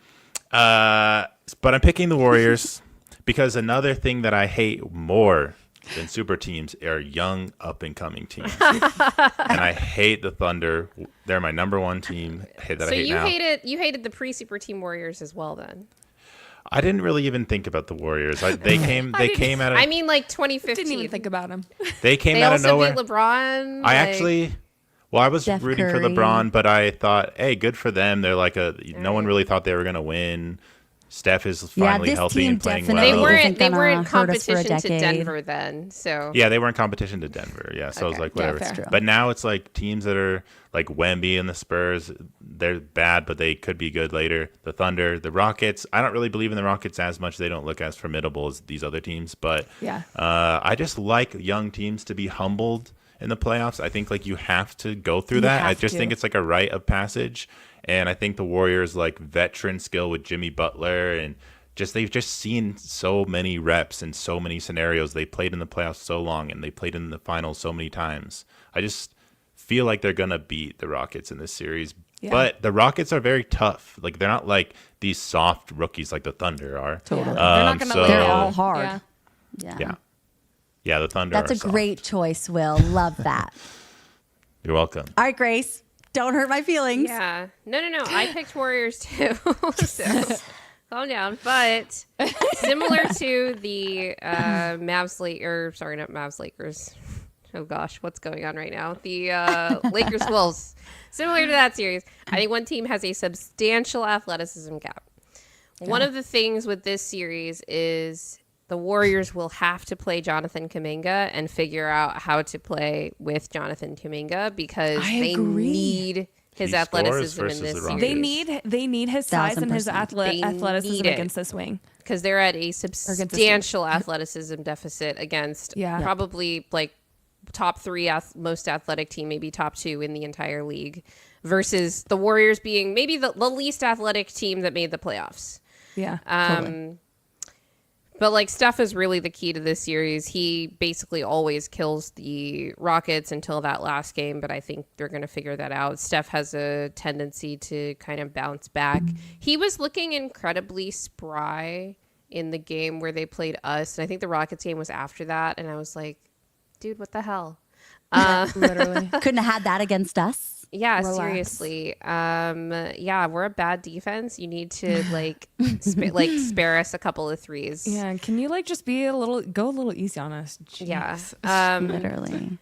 S4: but I'm picking the Warriors because another thing that I hate more than super teams are young, up-and-coming teams. And I hate the Thunder. They're my number one team that I hate now.
S3: You hated the pre-super team Warriors as well, then?
S4: I didn't really even think about the Warriors. They came out of
S3: I mean, like 2015.
S1: Didn't even think about him.
S4: they came
S3: They
S4: out of
S3: also
S4: nowhere.
S3: beat LeBron.
S4: I was
S2: Steph
S4: rooting for
S2: Curry.
S4: LeBron, but I thought, hey, good for them. They're like no one really thought they were gonna win. Steph is finally
S2: this
S4: healthy
S2: team
S4: and playing
S2: definitely
S4: well.
S3: they
S2: gonna
S3: weren't
S2: hurt us for a
S3: competition to
S2: decade.
S3: Denver then. So
S4: Yeah, they were in competition to Denver. Yeah, so I was
S3: Okay.
S4: like, whatever.
S1: Yeah, fair.
S4: But now it's like teams that are like Wemby and the Spurs. They're bad, but they could be good later. The Thunder, the Rockets. I don't really believe in the Rockets as much. They don't look as formidable as these other teams. But
S1: Yeah.
S4: I just like young teams to be humbled in the playoffs. I think like you have to go through that. I
S1: have
S4: just
S1: to.
S4: think it's like a rite of passage. And I think the Warriors like veteran skill with Jimmy Butler and they've just seen so many reps and so many scenarios. They played in the playoffs so long and they played in the finals so many times. I just feel like they're gonna beat the Rockets in this series.
S1: Yeah.
S4: But the Rockets are very tough. Like they're not like these soft rookies like the Thunder are.
S1: Totally. They're
S4: Um,
S1: not gonna
S4: so-
S1: lay
S2: They're
S1: down.
S2: all hard.
S1: Yeah.
S4: Yeah, the Thunder.
S2: That's
S4: are
S2: a
S4: soft.
S2: great choice, Will. Love that.
S4: You're welcome.
S2: All right, Grace. Don't hurt my feelings.
S3: yeah, no. I picked Warriors too. So calm down. But similar to the Mavs Lakers, sorry, not Mavs Lakers. Oh gosh, what's going on right now? The Lakers Wolves. Similar to that series, I think one team has a substantial athleticism gap. One of the things with this series is the Warriors will have to play Jonathan Kuminga and figure out how to play with Jonathan Kuminga because
S1: I
S3: they
S1: agree.
S3: need his
S4: He scores
S3: athleticism
S4: versus
S3: in this
S4: the
S3: series.
S4: Rockets.
S1: They need his size and his
S2: 1000%.
S3: They
S1: athleticism
S3: need it.
S1: against this wing.
S3: Because they're at a
S1: team.
S3: substantial athleticism deficit against
S1: Yeah.
S3: probably like top three most athletic team, maybe top two in the entire league, versus the Warriors being maybe the least athletic team that made the playoffs.
S1: Yeah. Totally.
S3: But like Steph is really the key to this series. He basically always kills the Rockets until that last game, but I think they're going to figure that out. Steph has a tendency to kind of bounce back. He was looking incredibly spry in the game where they played us, and I think the Rockets game was after that, and I was like, dude, what the hell?
S1: Literally.
S2: Couldn't have had that against us.
S3: Yeah,
S1: Relax.
S3: seriously. Yeah, we're a bad defense. You need to like spare us a couple of threes.
S1: Yeah. Can you like just go a little easy on us? Jeez.
S3: Yeah.
S2: Literally.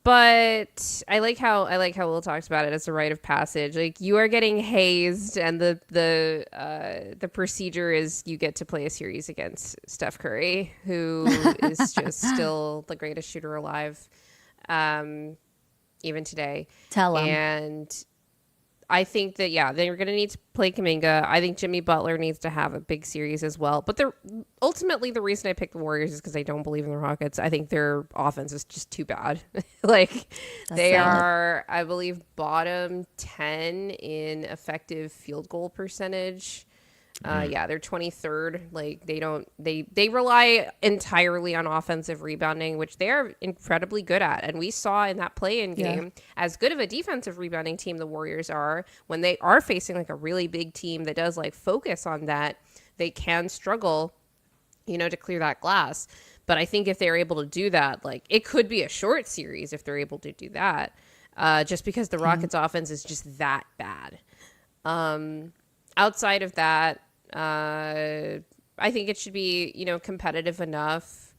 S3: But I like how Will talks about it as a rite of passage. Like you are getting hazed, and the procedure is you get to play a series against Steph Curry, who is just still the greatest shooter alive, even today.
S2: Tell 'em.
S3: And I think that they're going to need to play Kuminga. I think Jimmy Butler needs to have a big series as well. But ultimately the reason I picked the Warriors is because I don't believe in the Rockets. I think their offense is just too bad. They are, I believe, bottom 10 in effective field goal percentage. They're 23rd. Like they rely entirely on offensive rebounding, which they are incredibly good at. And we saw in that play-in game, as good of a defensive rebounding team the Warriors are, when they are facing like a really big team that does like focus on that, they can struggle, to clear that glass. But I think if they're able to do that, like it could be a short series if they're able to do that, just because the Rockets offense is just that bad. Outside of that, I think it should be, competitive enough,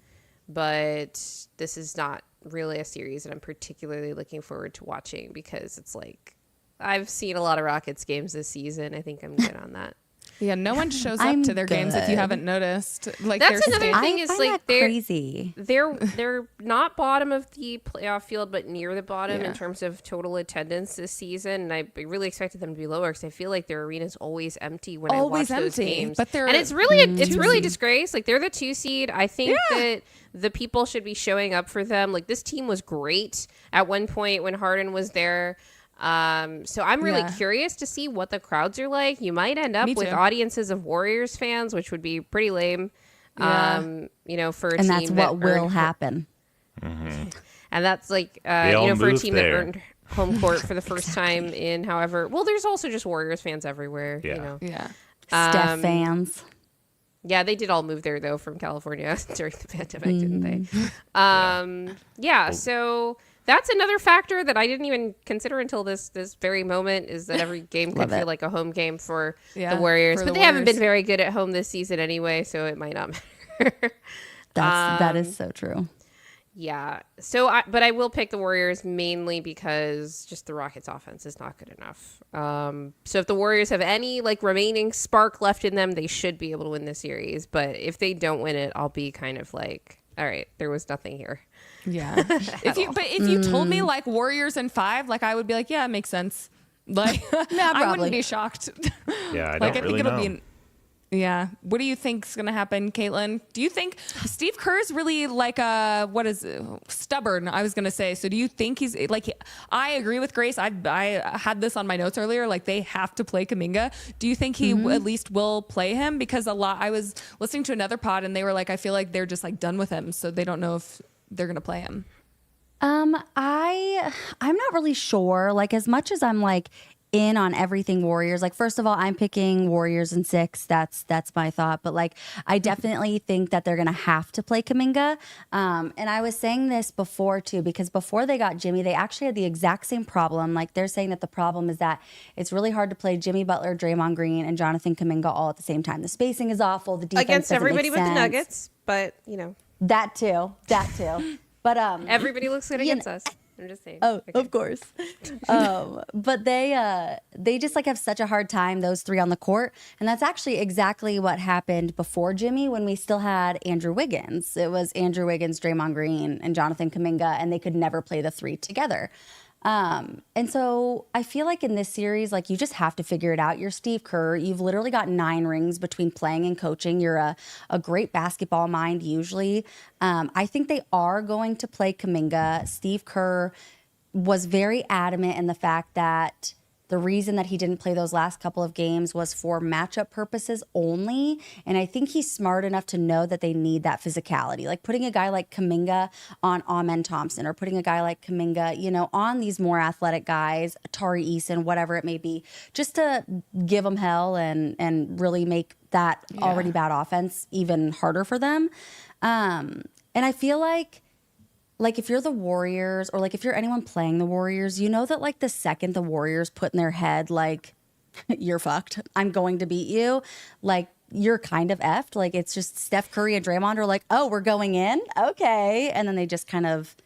S3: but this is not really a series that I'm particularly looking forward to watching because it's like I've seen a lot of Rockets games this season. I think I'm good on that.
S1: Yeah. No one shows up
S2: I'm
S1: to their games if you
S2: good.
S1: haven't noticed. Like
S3: That's
S1: their
S3: another
S1: stand-
S3: thing
S2: I
S3: is
S2: find
S3: like
S2: that
S3: they're
S2: crazy.
S3: they're not bottom of the playoff field, but near the bottom
S1: Yeah.
S3: in terms of total attendance this season. And I really expected them to be lower because I feel like their arena is always empty when
S1: Always
S3: I watch those
S1: empty,
S3: games.
S1: but they're
S3: and it's really it's really
S1: seed.
S3: disgrace. Like they're the 2 seed. I think that the people should be showing up for them. Like this team was great at one point when Harden was there. So I'm really curious to see what the crowds are like. You might end up
S1: Me
S3: with
S1: too.
S3: audiences of Warriors fans, which would be pretty lame.
S1: Yeah.
S3: For a
S2: And
S3: team
S2: that's
S3: that
S2: what will
S3: earned-
S2: happen.
S3: and that's like,
S4: all
S3: for a
S4: moved
S3: team
S4: there.
S3: that earned home court for the first time in however. Well, there's also just Warriors fans everywhere.
S4: Yeah.
S1: Yeah.
S2: Steph fans.
S3: Yeah, they did all move there though from California during the pandemic, didn't they? So That's another factor that I didn't even consider until this very moment, is that every game could feel like a home game for the Warriors. But they haven't been very good at home this season anyway, so it might not matter.
S2: That is so true.
S3: Yeah. So, but I will pick the Warriors mainly because just the Rockets' offense is not good enough. So if the Warriors have any like remaining spark left in them, they should be able to win this series. But if they don't win it, I'll be kind of like, all right, there was nothing here.
S1: Yeah. if you told me like Warriors in 5, like I would be like, yeah, it makes sense. Like I wouldn't be shocked.
S4: Yeah, I
S1: like
S4: don't
S1: I
S4: really
S1: think it'll
S4: know.
S1: be. Yeah. What do you think's gonna happen, Caitlin? Do you think Steve Kerr's really like stubborn? I was gonna say. So do you think he's like? I agree with Grace. I had this on my notes earlier. Like they have to play Kuminga. Do you think he at least will play him? Because I was listening to another pod and they were like, I feel like they're just like done with him, so they don't know if they're gonna play him.
S2: I'm not really sure. Like as much as I'm like in on everything Warriors, like first of all, I'm picking Warriors in 6. That's my thought. But like I definitely think that they're gonna have to play Kuminga. And I was saying this before too, because before they got Jimmy, they actually had the exact same problem. Like they're saying that the problem is that it's really hard to play Jimmy Butler, Draymond Green, and Jonathan Kuminga all at the same time. The spacing is awful. The defense
S3: Against
S2: doesn't
S3: everybody
S2: make
S3: with the
S2: sense.
S3: Nuggets, but you know.
S2: That too. But
S3: Everybody looks good against us. I'm just saying.
S2: Oh, okay. Of course. But they just like have such a hard time, those 3 on the court. And that's actually exactly what happened before Jimmy when we still had Andrew Wiggins. It was Andrew Wiggins, Draymond Green, and Jonathan Kuminga, and they could never play the 3 together. And so I feel like in this series, like you just have to figure it out. You're Steve Kerr. You've literally got 9 rings between playing and coaching. You're a great basketball mind usually. I think they are going to play Kuminga. Steve Kerr was very adamant in the fact that the reason that he didn't play those last couple of games was for matchup purposes only. And I think he's smart enough to know that they need that physicality. Like putting a guy like Kuminga on Amen Thompson or putting a guy like Kuminga, on these more athletic guys, Tari Eason, whatever it may be, just to give them hell and really make that already bad offense even harder for them. And I feel like if you're the Warriors or like if you're anyone playing the Warriors, you know that like the second the Warriors put in their head, like, you're fucked, I'm going to beat you, like you're kind of effed. Like it's just Steph Curry and Draymond are like, oh, we're going in? Okay. And then they just kind of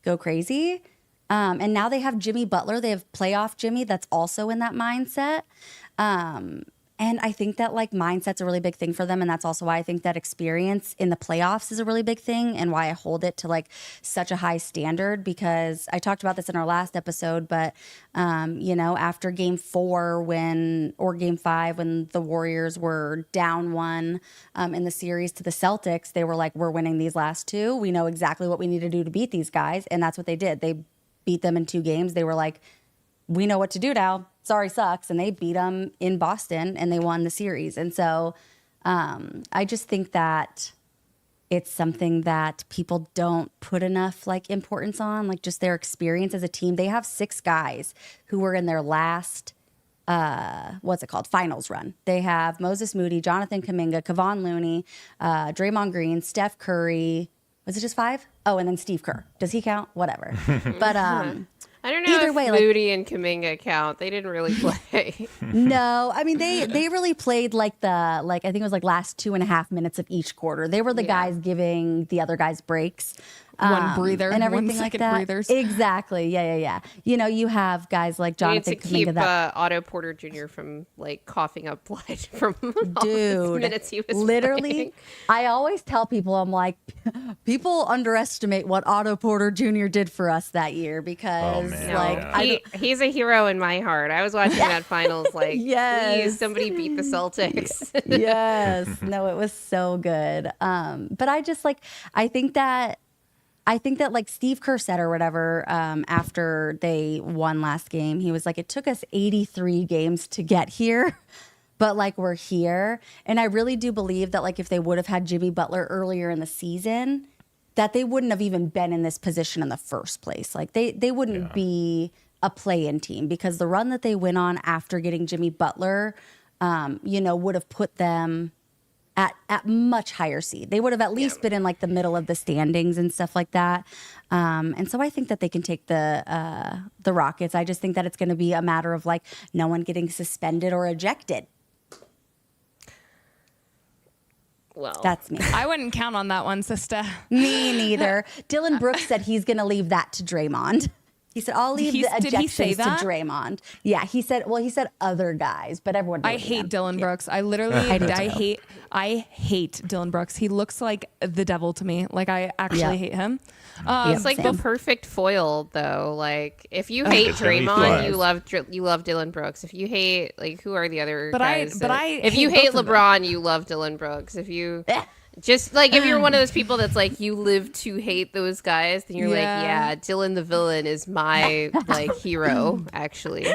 S2: go crazy. And now they have Jimmy Butler. They have playoff Jimmy that's also in that mindset. And I think that like mindset's a really big thing for them. And that's also why I think that experience in the playoffs is a really big thing and why I hold it to like such a high standard, because I talked about this in our last episode, but after game 4 or game 5, when the Warriors were down 1 in the series to the Celtics, they were like, we're winning these last 2. We know exactly what we need to do to beat these guys. And that's what they did. They beat them in 2 games. They were like, we know what to do now. Sorry, sucks. And they beat them in Boston and they won the series. And so I just think that it's something that people don't put enough like importance on, like just their experience as a team. They have 6 guys who were in their last, finals run. They have Moses Moody, Jonathan Kuminga, Kevon Looney, Draymond Green, Steph Curry. Was it just 5? Oh, and then Steve Kerr. Does he count? Whatever. But
S3: I don't know
S2: either
S3: if
S2: way,
S3: Moody and Kuminga count. They didn't really play.
S2: No, I mean they really played I think it was like last 2.5 minutes of each quarter. They were the guys giving the other guys breaks.
S1: One breather
S2: and everything
S1: 1
S2: like
S1: second
S2: that.
S1: breathers.
S2: Exactly. Yeah. You have guys like
S3: We need
S2: Jonathan
S3: to keep
S2: Kuminga
S3: Otto Porter Jr. from like coughing up blood from all the minutes he was
S2: literally
S3: playing.
S2: I always tell people, I'm like, people underestimate what Otto Porter Jr. did for us that year, because
S3: He's a hero in my heart. I was watching that finals like, please, somebody beat the Celtics.
S2: Yes. No, it was so good. But I think that like Steve Kerr said or whatever, after they won last game, he was like, it took us 83 games to get here, but like we're here. And I really do believe that like if they would have had Jimmy Butler earlier in the season, that they wouldn't have even been in this position in the first place. Like they wouldn't be a play-in team, because the run that they went on after getting Jimmy Butler, would have put them at much higher seed. They would have at least been in like the middle of the standings and stuff like that. And so I think that they can take the Rockets. I just think that it's going to be a matter of like no one getting suspended or ejected.
S3: Well,
S2: That's me.
S1: I wouldn't count on that one, sister.
S2: Me neither. Dylan Brooks said he's going to leave that to Draymond. He said, I'll leave the
S1: Did he say
S2: ejections to
S1: that?
S2: Draymond. Yeah, he said other guys, but everyone knows
S1: I hate
S2: him.
S1: Dylan Brooks. I literally, I hate Dylan Brooks. He looks like the devil to me. Like I actually hate him.
S3: it's like the perfect foil, though. Like if you hate
S4: It's gonna be
S3: Draymond,
S4: fun.
S3: you love Dylan Brooks. If you hate if you
S1: hate
S3: hate
S1: both of them.
S3: LeBron, you love Dylan Brooks. If you just like if you're one of those people that's like you live to hate those guys, then you're like, yeah, Dylan the villain is my like hero, actually.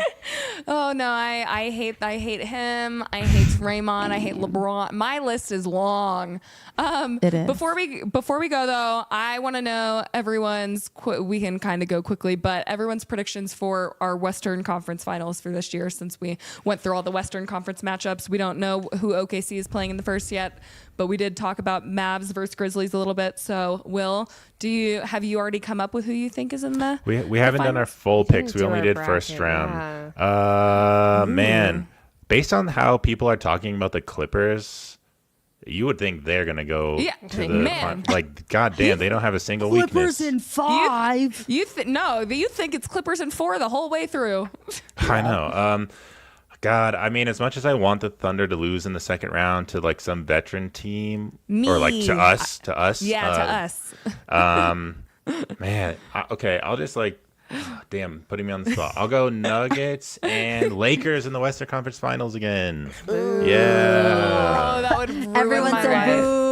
S1: Oh no, I hate him. I hate Draymond. I hate LeBron. My list is long.
S2: It is.
S1: Before we go though, I want to know everyone's. We can kind of go quickly, but everyone's predictions for our Western Conference Finals for this year. Since we went through all the Western Conference matchups, we don't know who OKC is playing in the first yet, but we did talk about Mavs versus Grizzlies a little bit. So, Will, have you already come up with who you think is in the?
S4: We haven't done our full picks. We
S3: do
S4: only
S3: our
S4: did
S3: bracket,
S4: first round. Man, based on how people are talking about the Clippers, you would think they're gonna go to the
S1: Man.
S4: like. goddamn, they don't have a single
S2: Clippers
S4: weakness.
S2: in 5.
S1: You think it's Clippers in 4 the whole way through.
S4: I know. God, I mean, as much as I want the Thunder to lose in the second round to like some veteran team, or like to us,
S1: Yeah, to us.
S4: Man, okay, I'll just like, damn, putting me on the spot. I'll go Nuggets and Lakers in the Western Conference Finals again. Yeah.
S1: Oh, that would ruin
S2: Everyone
S1: my
S2: said
S1: life.
S2: boo.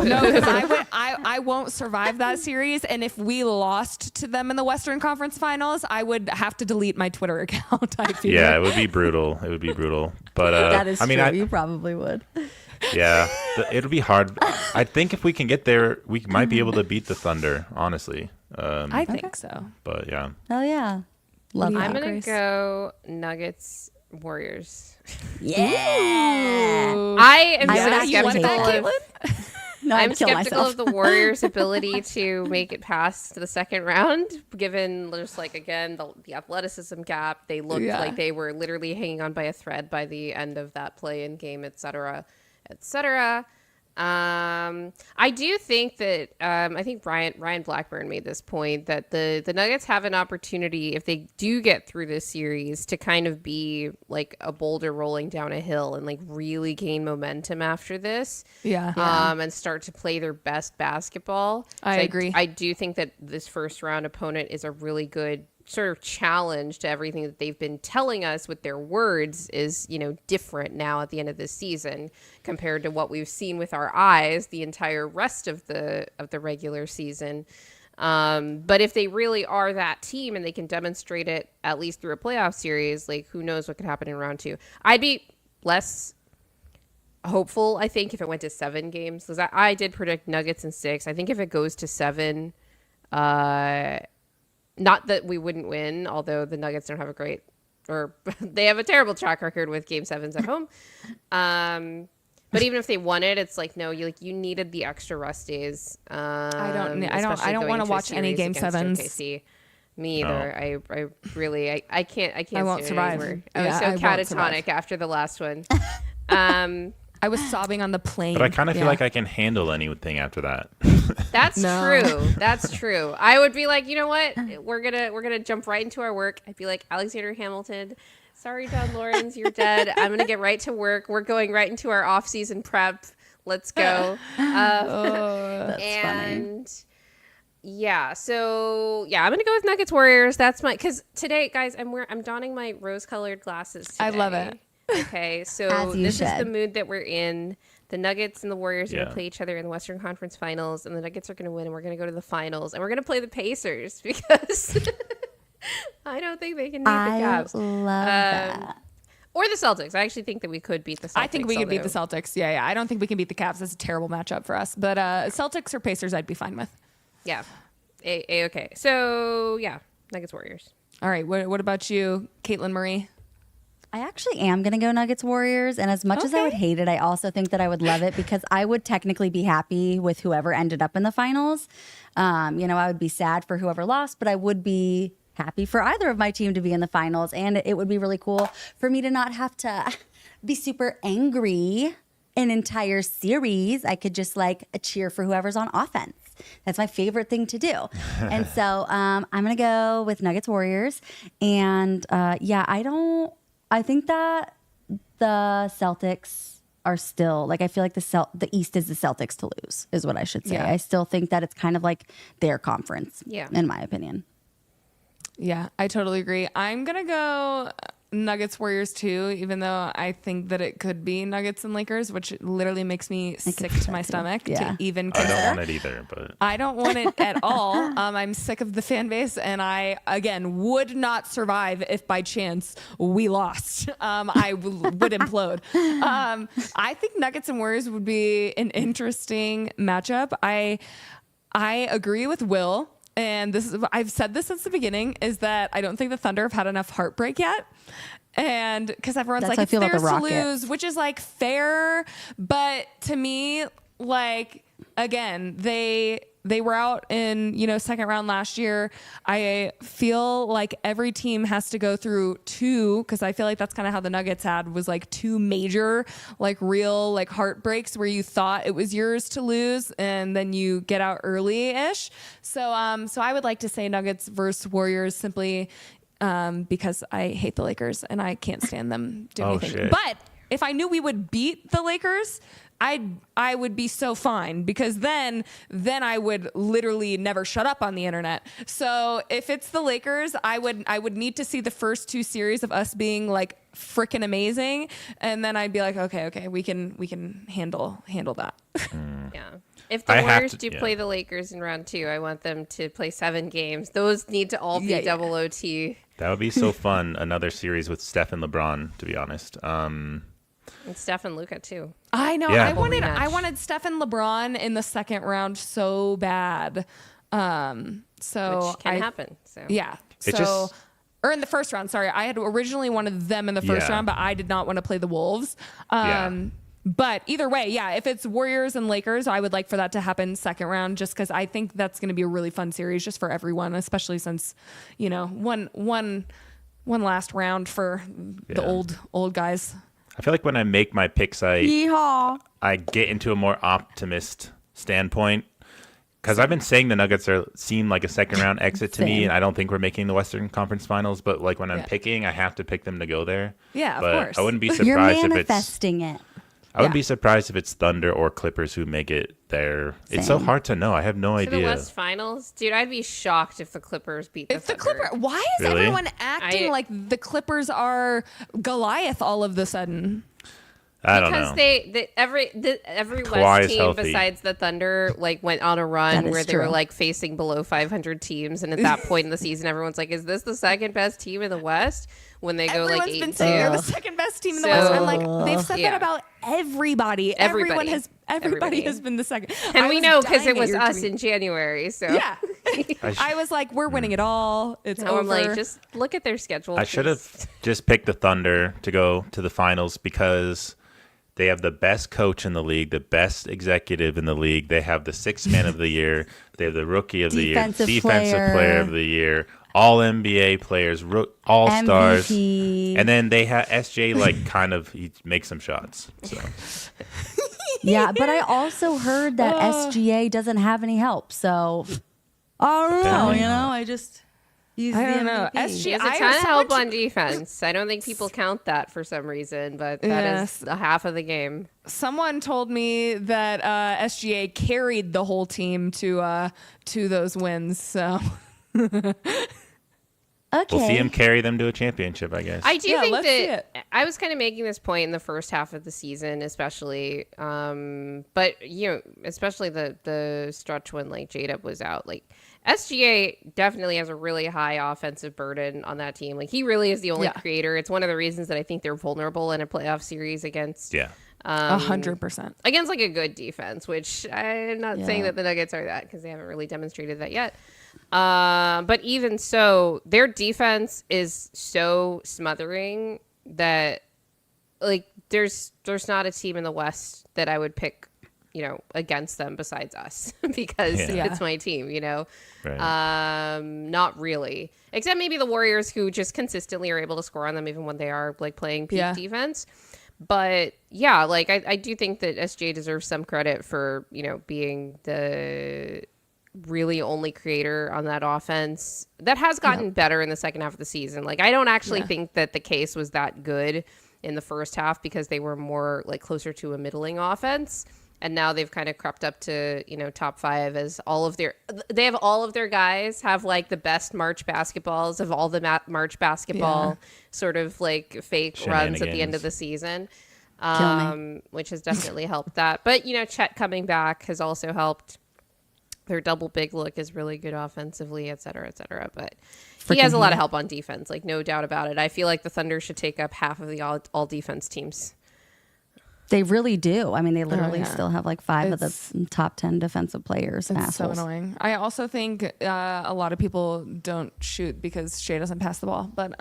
S1: No, because I won't survive that series, and if we lost to them in the Western Conference Finals, I would have to delete my Twitter account. I feel.
S4: Yeah, it would be brutal. It would be brutal. But
S2: That is
S4: I mean,
S2: true. You probably would.
S4: yeah, it'll be hard. I think if we can get there, we might be able to beat the Thunder. Honestly,
S1: I think so.
S4: but yeah.
S2: Oh, yeah. Love
S1: Yeah.
S2: that.
S3: I'm gonna
S1: Grace.
S3: go Nuggets Warriors.
S2: Yeah.
S3: I am
S2: I would
S3: so
S2: actually
S1: You want
S2: take
S3: skeptical
S1: that,
S3: of
S1: Caitlin?
S2: No,
S3: I'm
S2: I'd kill
S3: skeptical
S2: myself.
S3: of the Warriors' ability to make it past the second round, given just like again the athleticism gap. They looked like they were literally hanging on by a thread by the end of that play-in game, etc., etc. I do think that I think Ryan Blackburn made this point that the Nuggets have an opportunity if they do get through this series to kind of be like a boulder rolling down a hill and like really gain momentum after this.
S1: Yeah.
S3: And start to play their best basketball.
S1: I agree.
S3: I do think that this first round opponent is a really good sort of challenge to everything that they've been telling us with their words is, different now at the end of this season compared to what we've seen with our eyes the entire rest of the regular season. But if they really are that team and they can demonstrate it at least through a playoff series, like who knows what could happen in round 2. I'd be less hopeful, I think, if it went to 7 games, because I did predict Nuggets in 6. I think if it goes to 7, not that we wouldn't win, although the Nuggets don't have they have a terrible track record with Game 7s at home. But even if they won it, it's like, no, you needed the extra rest days.
S1: I don't want to watch any Game 7s.
S3: OKC. Me either. I really can't. I
S1: won't survive.
S3: I was
S1: Yeah,
S3: so
S1: I won't
S3: catatonic
S1: survive.
S3: after the last one.
S1: I was sobbing on the plane.
S4: But I kind of feel like I can handle anything after that.
S3: That's
S1: No.
S3: true. That's true. I would be like, you know what? We're gonna jump right into our work. I'd be like, Alexander Hamilton, sorry, John Lawrence, you're dead. I'm gonna get right to work. We're going right into our off-season prep. Let's go.
S2: That's
S3: and
S2: funny.
S3: yeah, so yeah, I'm gonna go with Nuggets Warriors. That's because today, guys, I'm donning my rose-colored glasses today.
S1: I love it.
S3: Okay, so
S2: As you
S3: this is
S2: should.
S3: the mood that we're in. The Nuggets and the Warriors are going
S4: Yeah.
S3: to play each other in the Western Conference Finals, and the Nuggets are going to win, and we're going to go to the Finals, and we're going to play the Pacers because I don't think they can beat the
S2: I
S3: Cavs
S2: love that.
S3: or the Celtics. I actually think that we could beat the Celtics.
S1: I think we could beat the
S3: although-
S1: Celtics. Yeah. I don't think we can beat the Cavs. That's a terrible matchup for us. But Celtics or Pacers, I'd be fine with.
S3: Yeah, okay. So yeah, Nuggets Warriors.
S1: All right. What about you, Caitlin Marie?
S2: I actually am going to go Nuggets Warriors. And as much as I would hate it, I also think that I would love it because I would technically be happy with whoever ended up in the finals. I would be sad for whoever lost, but I would be happy for either of my team to be in the finals. And it would be really cool for me to not have to be super angry an entire series. I could just cheer for whoever's on offense. That's my favorite thing to do. And so I'm going to go with Nuggets Warriors. And I think that the Celtics are still I feel like the East is the Celtics to lose is what I should say.
S1: Yeah.
S2: I still think that it's kind of like their conference, in my opinion.
S1: Yeah, I totally agree. I'm going to go Nuggets Warriors too, even though I think that it could be Nuggets and Lakers, which literally makes me sick to my stomach to even consider.
S4: I don't want it either, but
S1: I don't want it at all. I'm sick of the fan base, and I again would not survive if by chance we lost. I would implode. I think Nuggets and Warriors would be an interesting matchup. I agree with Will. And I've said this since the beginning, is that I don't think the Thunder have had enough heartbreak yet. And because everyone's
S2: That's
S1: like, it's
S2: how I feel
S1: theirs
S2: about
S1: to
S2: the Rockets.
S1: lose, which is fair. But to me, again, they were out in, second round last year. I feel like every team has to go through two, because I feel like that's kind of how the Nuggets had, was two major, real heartbreaks where you thought it was yours to lose and then you get out early-ish. So I would like to say Nuggets versus Warriors simply because I hate the Lakers and I can't stand them doing anything.
S4: Shit.
S1: But if I knew we would beat the Lakers, I would be so fine, because then I would literally never shut up on the internet. So if it's the Lakers, I would need to see the first two series of us being freaking amazing, and then I'd be like, okay, we can handle that.
S3: Yeah. If the Warriors do play the Lakers in round 2, I want them to play 7 games. Those need to all be double OT.
S4: that would be so fun. Another series with Steph and LeBron, to be honest.
S3: And Steph and Luka too.
S1: I know.
S4: Yeah.
S1: I wanted Steph and LeBron in the second round so bad. So
S3: Which can happen. So
S1: Yeah. Or in the first round. Sorry, I had originally wanted them in the first round, but I did not want to play the Wolves. But either way, if it's Warriors and Lakers, I would like for that to happen second round, just because I think that's going to be a really fun series just for everyone, especially since, one last round for the old guys.
S4: I feel like when I make my picks, I get into a more optimist standpoint, because I've been saying the Nuggets seem like a second round exit to me, and I don't think we're making the Western Conference Finals. But when I'm picking, I have to pick them to go there.
S1: Yeah,
S4: but
S1: of course.
S4: I wouldn't be surprised
S2: You're
S4: if it's
S2: manifesting it.
S4: I wouldn't be surprised if it's Thunder or Clippers who make it there. It's so hard to know. I have no
S3: to
S4: idea.
S3: the West Finals, dude, I'd be shocked if the Clippers beat the Thunder.
S1: Why is
S4: Really?
S1: everyone acting like the Clippers are Goliath all of the sudden?
S4: I don't
S3: Because
S4: know.
S3: every
S4: Kawhi
S3: West
S4: is
S3: team
S4: healthy.
S3: besides the Thunder went on a
S2: That
S3: run
S2: is
S3: where they were
S2: true.
S3: facing below 500 teams, and at that point in the season, everyone's like, "Is this the second best team in the West?" When they go
S1: Everyone's
S3: 8
S1: been
S3: and
S1: saying they're the
S3: 2.
S1: second best team in the
S3: So-
S1: West. I'm like, they've said
S3: Yeah.
S1: that about everybody.
S3: Everybody.
S1: Everybody has been the second.
S3: And
S1: I
S3: we
S1: was
S3: know because
S1: dying
S3: it
S1: at
S3: was
S1: your
S3: us
S1: tweet.
S3: in January. So
S1: Yeah.
S4: I sh-
S1: I was like, we're winning it all. It's
S3: now
S1: over.
S3: I'm like, just look at their schedule.
S4: I should
S3: please.
S4: have just picked the Thunder to go to the finals because they have the best coach in the league, the best executive in the league. They have the sixth man of the year. They have the rookie of the year,
S2: Defensive
S4: defensive player
S2: player.
S4: of the year, all NBA players, all stars.
S2: MVP.
S4: And then they have SJ, he makes some shots. So
S2: Yeah, but I also heard that SGA doesn't have any help. So I don't know.
S4: Damn.
S2: I just he's
S1: I
S2: the
S1: don't know.
S2: MVP.
S3: He has a
S1: I-
S3: ton of help
S1: someone-
S3: on defense. I don't think people count that for some reason, but that
S1: Yes.
S3: is a half of the game.
S1: Someone told me that SGA carried the whole team to those wins. So
S2: Okay.
S4: we'll see him carry them to a championship, I guess.
S3: I do
S1: Yeah,
S3: think
S1: let's see
S3: that
S1: it.
S3: I was kind of making this point in the first half of the season, especially. But especially the stretch when J-Dub was out. SGA definitely has a really high offensive burden on that team. He really is the only creator. It's one of the reasons that I think they're vulnerable in a playoff series against
S1: 100%.
S3: against a good defense, which I'm not saying
S2: Yeah.
S3: that the Nuggets are that because they haven't really demonstrated that yet. But even so, their defense is so smothering that like there's not a team in the West that I would pick, against them besides us because it's my team,
S4: Right.
S3: not really, except maybe the Warriors, who just consistently are able to score on them even when they are like playing peak defense. But yeah, like I do think that SJ deserves some credit for, being the really only creator on that offense that has gotten better in the second half of the season. Like I don't actually think that the case was that good in the first half because they were more like closer to a middling offense. And now they've kind of crept up to, top 5 as all of their guys have like the best March basketballs of all the March basketball sort of like fake runs at the end of the season, which has definitely helped that. But, Chet coming back has also helped. Their double big look is really good offensively, et cetera, et cetera. But he has a lot of help on defense, like no doubt about it. I feel like the Thunder should take up half of the all defense teams.
S2: They really do. I mean, they literally still have like 5 of the top 10 defensive players.
S1: It's so annoying. I also think a lot of people don't shoot because Shea doesn't pass the ball. But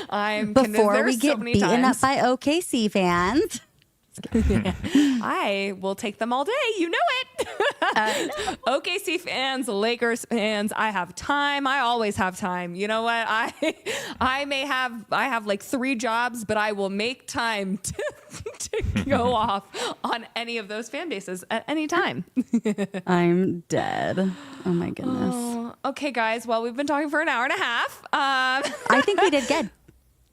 S1: I'm
S2: before we get beaten up by OKC fans.
S1: I will take them all day. You know it. OKC fans, Lakers fans, I have time. I always have time. You know what? I have like 3 jobs, but I will make time to go off on any of those fan bases at any time.
S2: I'm dead. Oh my goodness.
S1: Oh, okay, guys. Well, we've been talking for an hour and a half.
S2: I think we did good.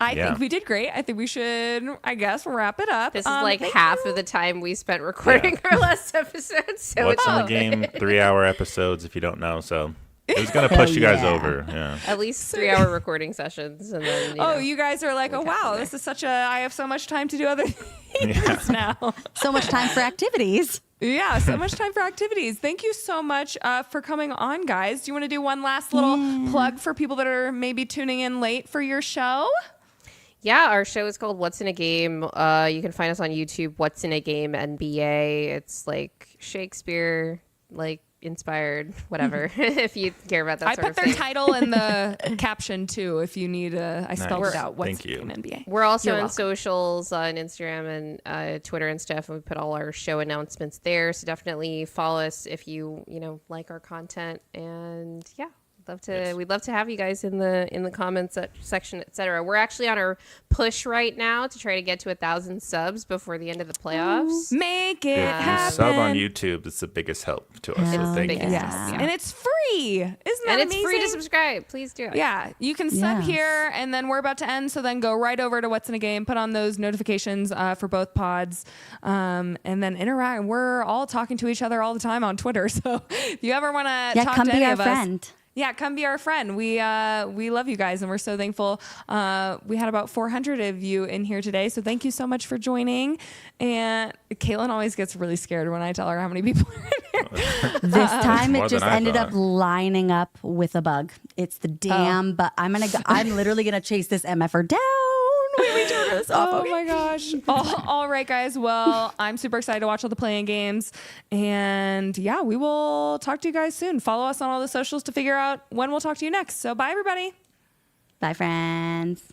S1: I think we did great. I think we should, I guess, wrap it up.
S3: This is like half of the time we spent recording our last episode. So
S4: What's in the Game 3-hour episodes, if you don't know. So it was going to push you guys over. Yeah.
S3: At least 3-hour recording sessions. And then,
S1: you guys are like, oh, wow, this is I have so much time to do other things now.
S2: So much time for activities.
S1: Yeah, so much time for activities. Thank you so much for coming on, guys. Do you want to do one last little plug for people that are maybe tuning in late for your show?
S3: Yeah, our show is called What's in a Game. You can find us on YouTube, WhatsInAGameNBA. It's like Shakespeare, like inspired, whatever, if you care about that sort of thing.
S1: I put their title in the caption too, if you need I spelled it out.
S4: Thank you.
S1: NBA.
S3: We're also on socials, on Instagram and Twitter and stuff, and we put all our show announcements there. So definitely follow us if you like our content. And yeah. We'd love to have you guys in the comments section, etc. We're actually on our push right now to try to get to 1,000 subs before the end of the playoffs.
S1: Make it happen.
S4: Sub on YouTube. It's the biggest help to us. So thank you.
S1: Yes.
S3: Yeah.
S1: And it's free. Isn't that amazing?
S3: It's free to subscribe. Please do it.
S1: Yeah. You can sub here, and then we're about to end. So then go right over to What's in a Game, put on those notifications for both pods, and then interact. We're all talking to each other all the time on Twitter. So if you ever want to talk to any of us,
S2: friend.
S1: Yeah, come be our friend. We love you guys, and we're so thankful. We had about 400 of you in here today, so thank you so much for joining. And Caitlin always gets really scared when I tell her how many people are in here.
S2: This time it just ended up lining up with a bug. It's the damn but I'm literally gonna chase this MFR down. When we turn this off.
S1: Oh my gosh. All right, guys. Well, I'm super excited to watch all the playing games. And yeah, we will talk to you guys soon. Follow us on all the socials to figure out when we'll talk to you next. So bye, everybody.
S2: Bye, friends.